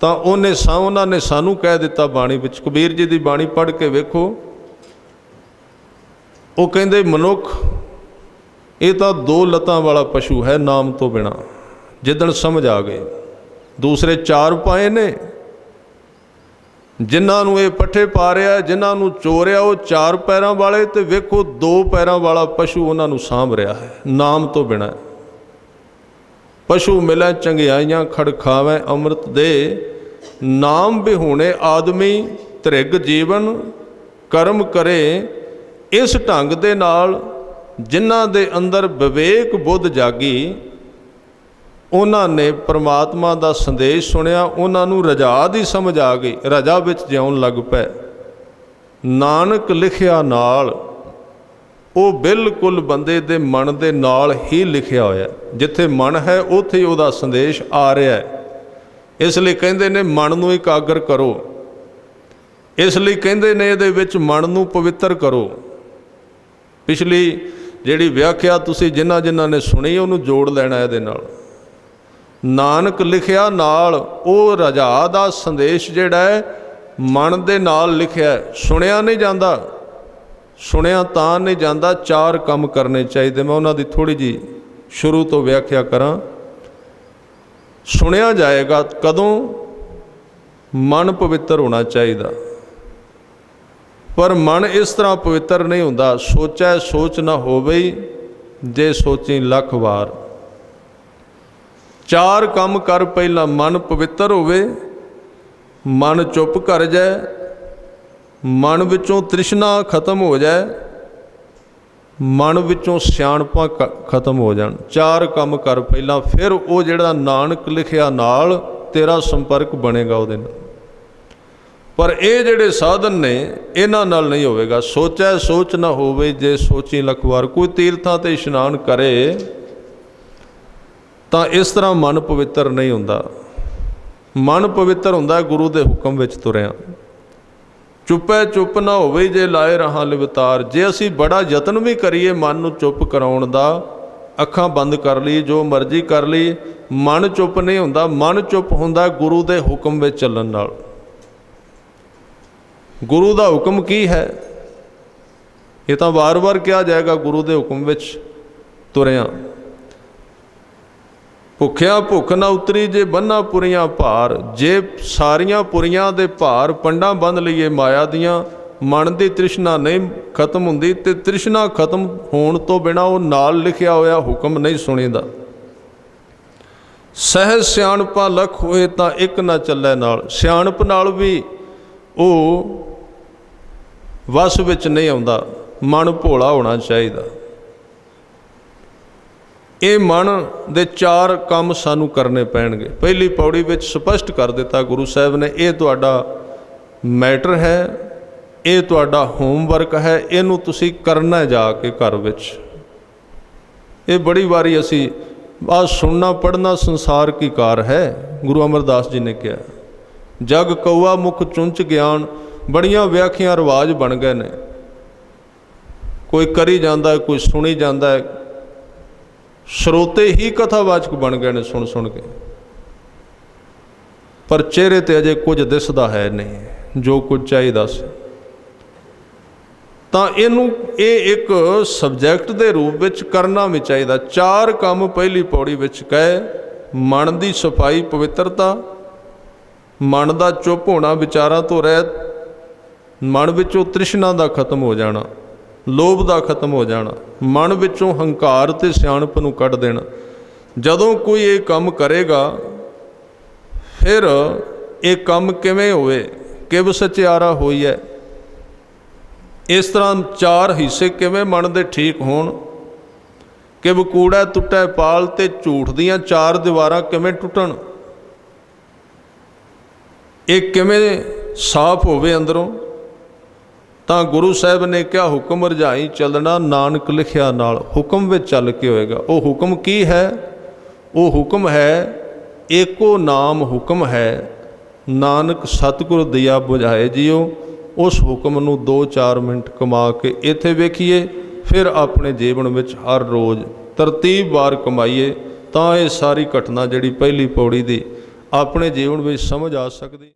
ਤਾਂ ਉਹਨਾਂ ਨੇ ਸਾਨੂੰ ਕਹਿ ਦਿੱਤਾ ਬਾਣੀ ਵਿੱਚ। ਕਬੀਰ ਜੀ ਦੀ ਬਾਣੀ ਪੜ੍ਹ ਕੇ ਵੇਖੋ, ਉਹ ਕਹਿੰਦੇ ਮਨੁੱਖ ਇਹ ਤਾਂ ਦੋ ਲੱਤਾਂ ਵਾਲਾ ਪਸ਼ੂ ਹੈ ਨਾਮ ਤੋਂ ਬਿਨਾਂ। ਜਿੱਦਣ ਸਮਝ ਆ ਗਈ, ਦੂਸਰੇ ਚਾਰ ਪਾਏ ਨੇ, ਜਿਨ੍ਹਾਂ ਨੂੰ ਇਹ ਪੱਠੇ ਪਾ ਰਿਹਾ, ਜਿਨ੍ਹਾਂ ਨੂੰ ਚੋਰਿਆ ਉਹ ਚਾਰ ਪੈਰਾਂ ਵਾਲੇ, ਤੇ ਵੇਖੋ ਦੋ ਪੈਰਾਂ ਵਾਲਾ ਪਸ਼ੂ ਉਹਨਾਂ ਨੂੰ ਸਾਂਭ ਰਿਹਾ ਹੈ ਨਾਮ ਤੋਂ ਬਿਨਾਂ। ਪਸ਼ੂ ਮਿਲੈ ਚੰਗਿਆਈਆਂ ਖੜ ਖਾਵੈ ਅੰਮ੍ਰਿਤ ਦੇ, ਨਾਮ ਬਿਹੂਣੇ ਆਦਮੀ ਧ੍ਰਿਗ ਜੀਵਨ ਕਰਮ ਕਰੇ। ਇਸ ਢੰਗ ਦੇ ਨਾਲ ਜਿਨ੍ਹਾਂ ਦੇ ਅੰਦਰ ਵਿਵੇਕ ਬੁੱਧ ਜਾਗੀ, ਉਹਨਾਂ ਨੇ ਪਰਮਾਤਮਾ ਦਾ ਸੰਦੇਸ਼ ਸੁਣਿਆ, ਉਹਨਾਂ ਨੂੰ ਰਜਾ ਦੀ ਸਮਝ ਆ ਗਈ, ਰਜਾ ਵਿੱਚ ਜਿਉਣ ਲੱਗ ਪਏ। ਨਾਨਕ ਲਿਖਿਆ ਨਾਲ, ਉਹ ਬਿਲਕੁਲ ਬੰਦੇ ਦੇ ਮਨ ਦੇ ਨਾਲ ਹੀ ਲਿਖਿਆ ਹੋਇਆ। ਜਿੱਥੇ ਮਨ ਹੈ ਉੱਥੇ ਹੀ ਉਹਦਾ ਸੰਦੇਸ਼ ਆ ਰਿਹਾ ਹੈ। ਇਸ ਲਈ ਕਹਿੰਦੇ ਨੇ ਮਨ ਨੂੰ ਇਕਾਗਰ ਕਰੋ। ਇਸ ਲਈ ਕਹਿੰਦੇ ਨੇ ਇਹਦੇ ਵਿੱਚ ਮਨ ਨੂੰ ਪਵਿੱਤਰ ਕਰੋ। ਪਿਛਲੀ ਜਿਹੜੀ ਵਿਆਖਿਆ ਤੁਸੀਂ ਜਿਨ੍ਹਾਂ ਨੇ ਸੁਣੀ ਉਹਨੂੰ ਜੋੜ ਲੈਣਾ ਇਹਦੇ ਨਾਲ। ਨਾਨਕ ਲਿਖਿਆ ਨਾਲ, ਉਹ ਰਜਾ ਦਾ ਸੰਦੇਸ਼ ਜਿਹੜਾ ਹੈ ਮਨ ਦੇ ਨਾਲ ਲਿਖਿਆ। ਸੁਣਿਆ ਨਹੀਂ ਜਾਂਦਾ, ਸੁਣਿਆ ਤਾਂ ਨਹੀਂ ਜਾਂਦਾ। ਚਾਰ ਕੰਮ ਕਰਨੇ ਚਾਹੀਦੇ। ਮੈਂ ਉਹਨਾਂ ਦੀ ਥੋੜ੍ਹੀ ਜਿਹੀ ਸ਼ੁਰੂ ਤੋਂ ਵਿਆਖਿਆ ਕਰਾਂ। ਸੁਣਿਆ ਜਾਏਗਾ ਕਦੋਂ? ਮਨ ਪਵਿੱਤਰ ਹੋਣਾ ਚਾਹੀਦਾ। ਪਰ ਮਨ ਇਸ ਤਰ੍ਹਾਂ ਪਵਿੱਤਰ ਨਹੀਂ ਹੁੰਦਾ। ਸੋਚੈ ਸੋਚ ਨਾ ਹੋਵੇ, ਜੇ ਸੋਚੀ ਲੱਖ ਵਾਰ। ਚਾਰ ਕੰਮ ਕਰ ਪਹਿਲਾਂ, ਮਨ ਪਵਿੱਤਰ ਹੋਵੇ, ਮਨ ਚੁੱਪ ਕਰ ਜਾਏ, ਮਨ ਵਿੱਚੋਂ ਤ੍ਰਿਸ਼ਨਾ ਖਤਮ ਹੋ ਜਾਏ, ਮਨ ਵਿੱਚੋਂ ਸਿਆਣਪਾਂ ਖਤਮ ਹੋ ਜਾਣ। ਚਾਰ ਕੰਮ ਕਰ ਪਹਿਲਾਂ, ਫਿਰ ਉਹ ਜਿਹੜਾ ਨਾਨਕ ਲਿਖਿਆ ਨਾਲ ਤੇਰਾ ਸੰਪਰਕ ਬਣੇਗਾ ਉਹਦੇ ਨਾਲ। ਪਰ ਇਹ ਜਿਹੜੇ ਸਾਧਨ ਨੇ ਇਹਨਾਂ ਨਾਲ ਨਹੀਂ ਹੋਵੇਗਾ। ਸੋਚੈ ਸੋਚ ਨਾ ਹੋਵੇ, ਜੇ ਸੋਚੀ ਲੱਖ ਵਾਰ। ਕੋਈ ਤੀਰਥਾਂ 'ਤੇ ਇਸ਼ਨਾਨ ਕਰੇ ਤਾਂ ਇਸ ਤਰ੍ਹਾਂ ਮਨ ਪਵਿੱਤਰ ਨਹੀਂ ਹੁੰਦਾ। ਮਨ ਪਵਿੱਤਰ ਹੁੰਦਾ ਗੁਰੂ ਦੇ ਹੁਕਮ ਵਿੱਚ ਤੁਰਿਆ। ਚੁੱਪੈ ਚੁੱਪ ਨਾ ਹੋਵੇ, ਜੇ ਲਾਏ ਰਹਾਂ ਲਿਵਤਾਰ। ਜੇ ਅਸੀਂ ਬੜਾ ਯਤਨ ਵੀ ਕਰੀਏ ਮਨ ਨੂੰ ਚੁੱਪ ਕਰਾਉਣ ਦਾ, ਅੱਖਾਂ ਬੰਦ ਕਰ ਲਈ, ਜੋ ਮਰਜ਼ੀ ਕਰ ਲਈ, ਮਨ ਚੁੱਪ ਨਹੀਂ ਹੁੰਦਾ। ਮਨ ਚੁੱਪ ਹੁੰਦਾ ਗੁਰੂ ਦੇ ਹੁਕਮ ਵਿੱਚ ਚੱਲਣ ਨਾਲ। ਗੁਰੂ ਦਾ ਹੁਕਮ ਕੀ ਹੈ? ਇਹ ਤਾਂ ਵਾਰ-ਵਾਰ ਕਿਹਾ ਜਾਏਗਾ, ਗੁਰੂ ਦੇ ਹੁਕਮ ਵਿੱਚ ਤੁਰਿਆ। ਭੁੱਖਿਆ ਭੁੱਖ ਨਾ ਉਤਰੀ, ਜੇ ਬੰਨਾ ਪੁਰੀਆਂ ਭਾਰ। ਜੇ ਸਾਰੀਆਂ ਪੁਰੀਆਂ ਦੇ ਭਾਰ ਪੰਡਾਂ ਬੰਨ੍ਹ ਲਈਏ ਮਾਇਆ ਦੀਆਂ, ਮਨ ਦੀ ਤ੍ਰਿਸ਼ਨਾ ਨਹੀਂ ਖਤਮ ਹੁੰਦੀ। ਤੇ ਤ੍ਰਿਸ਼ਨਾ ਖਤਮ ਹੋਣ ਤੋਂ ਬਿਨਾਂ ਉਹ ਨਾਲ ਲਿਖਿਆ ਹੋਇਆ ਹੁਕਮ ਨਹੀਂ ਸੁਣੀਦਾ। ਸਹਿਜ ਸਿਆਣਪਾ ਲੱਖ ਹੋਏ, ਤਾਂ ਇੱਕ ਨਾ ਚੱਲੇ ਨਾਲ। ਸਿਆਣਪ ਨਾਲ ਵੀ ਉਹ ਵਸ ਵਿੱਚ ਨਹੀਂ ਆਉਂਦਾ। ਮਨ ਭੋਲਾ ਹੋਣਾ ਚਾਹੀਦਾ। ਇਹ ਮਨ ਦੇ ਚਾਰ ਕੰਮ ਸਾਨੂੰ ਕਰਨੇ ਪੈਣਗੇ। ਪਹਿਲੀ ਪੌੜੀ ਵਿੱਚ ਸਪਸ਼ਟ ਕਰ ਦਿੱਤਾ ਗੁਰੂ ਸਾਹਿਬ ਨੇ, ਇਹ ਤੁਹਾਡਾ ਮੈਟਰ ਹੈ, ਇਹ ਤੁਹਾਡਾ ਹੋਮਵਰਕ ਹੈ, ਇਹਨੂੰ ਤੁਸੀਂ ਕਰਨਾ ਜਾ ਕੇ ਘਰ ਵਿੱਚ। ਇਹ ਬੜੀ ਵਾਰੀ ਅਸੀਂ ਆਹ ਸੁਣਨਾ ਪੜ੍ਹਨਾ ਸੰਸਾਰ ਕੀ ਕਾਰ ਹੈ। ਗੁਰੂ ਅਮਰਦਾਸ ਜੀ ਨੇ ਕਿਹਾ, ਜਗ ਕਊਆ ਮੁਖ ਚੁੰਚ ਗਿਆਨ। ਬੜੀਆਂ ਵਿਆਖਿਆ ਰਿਵਾਜ ਬਣ ਗਏ ਨੇ, ਕੋਈ ਕਰੀ ਜਾਂਦਾ, ਕੋਈ ਸੁਣੀ ਜਾਂਦਾ। ਸਰੋਤੇ ਹੀ ਕਥਾਵਾਚਕ ਬਣ ਗਏ ਨੇ ਸੁਣ ਸੁਣ ਕੇ, ਪਰ ਚਿਹਰੇ 'ਤੇ ਅਜੇ ਕੁਝ ਦਿਸਦਾ ਹੈ ਨਹੀਂ ਜੋ ਕੁਝ ਚਾਹੀਦਾ ਸੀ। ਤਾਂ ਇਹਨੂੰ ਇਹ ਇੱਕ ਸਬਜੈਕਟ ਦੇ ਰੂਪ ਵਿੱਚ ਕਰਨਾ ਵੀ ਚਾਹੀਦਾ। 4 ਕੰਮ ਪਹਿਲੀ ਪੌੜੀ ਵਿੱਚ ਕਹੇ। ਮਨ ਦੀ ਸਫਾਈ ਪਵਿੱਤਰਤਾ, ਮਨ ਦਾ ਚੁੱਪ ਹੋਣਾ, ਵਿਚਾਰਾਂ ਤੋਂ ਰਹਿਤ, ਮਨ ਵਿੱਚੋਂ ਤ੍ਰਿਸ਼ਨਾ ਦਾ ਖਤਮ ਹੋ ਜਾਣਾ, ਲੋਭ ਦਾ ਖਤਮ ਹੋ ਜਾਣਾ, ਮਨ ਵਿੱਚੋਂ ਹੰਕਾਰ ਤੇ ਸਿਆਣਪ ਨੂੰ ਕੱਢ ਦੇਣਾ। ਜਦੋਂ ਕੋਈ ਇਹ ਕੰਮ ਕਰੇਗਾ ਫਿਰ ਇਹ ਕੰਮ ਕਿਵੇਂ ਹੋਵੇ, ਕਿਵ ਸਚਿਆਰਾ ਹੋਈ ਹੈ। ਇਸ ਤਰ੍ਹਾਂ 4 ਹਿੱਸੇ ਕਿਵੇਂ ਮਨ ਦੇ ਠੀਕ ਹੋਣ, ਕਿਵ ਕੂੜਾ ਟੁੱਟੈ ਪਾਲ, ਤੇ ਝੂਠ ਦੀਆਂ 4 ਦੀਵਾਰਾਂ ਕਿਵੇਂ ਟੁੱਟਣ, ਇਹ ਕਿਵੇਂ ਸਾਫ਼ ਹੋਵੇ ਅੰਦਰੋਂ। ਤਾਂ ਗੁਰੂ ਸਾਹਿਬ ਨੇ ਕਿਹਾ ਹੁਕਮ ਰਜਾਈ ਚੱਲਣਾ, ਨਾਨਕ ਲਿਖਿਆ ਨਾਲ। ਹੁਕਮ ਵਿੱਚ ਚੱਲ ਕੇ ਹੋਏਗਾ। ਉਹ ਹੁਕਮ ਕੀ ਹੈ? ਉਹ ਹੁਕਮ ਹੈ ਏਕੋ ਨਾਮ ਹੁਕਮ ਹੈ, ਨਾਨਕ ਸਤਿਗੁਰ ਦਿਆ ਬੁਝਾਏ ਜੀਓ। ਉਸ ਹੁਕਮ ਨੂੰ 2-4 ਮਿੰਟ ਕਮਾ ਕੇ ਇੱਥੇ ਵੇਖੀਏ, ਫਿਰ ਆਪਣੇ ਜੀਵਨ ਵਿੱਚ ਹਰ ਰੋਜ਼ ਤਰਤੀਬਵਾਰ ਕਮਾਈਏ, ਤਾਂ ਇਹ ਸਾਰੀ ਘਟਨਾ ਜਿਹੜੀ ਪਹਿਲੀ ਪੌੜੀ ਦੀ ਆਪਣੇ ਜੀਵਨ ਵਿੱਚ ਸਮਝ ਆ ਸਕਦੀ।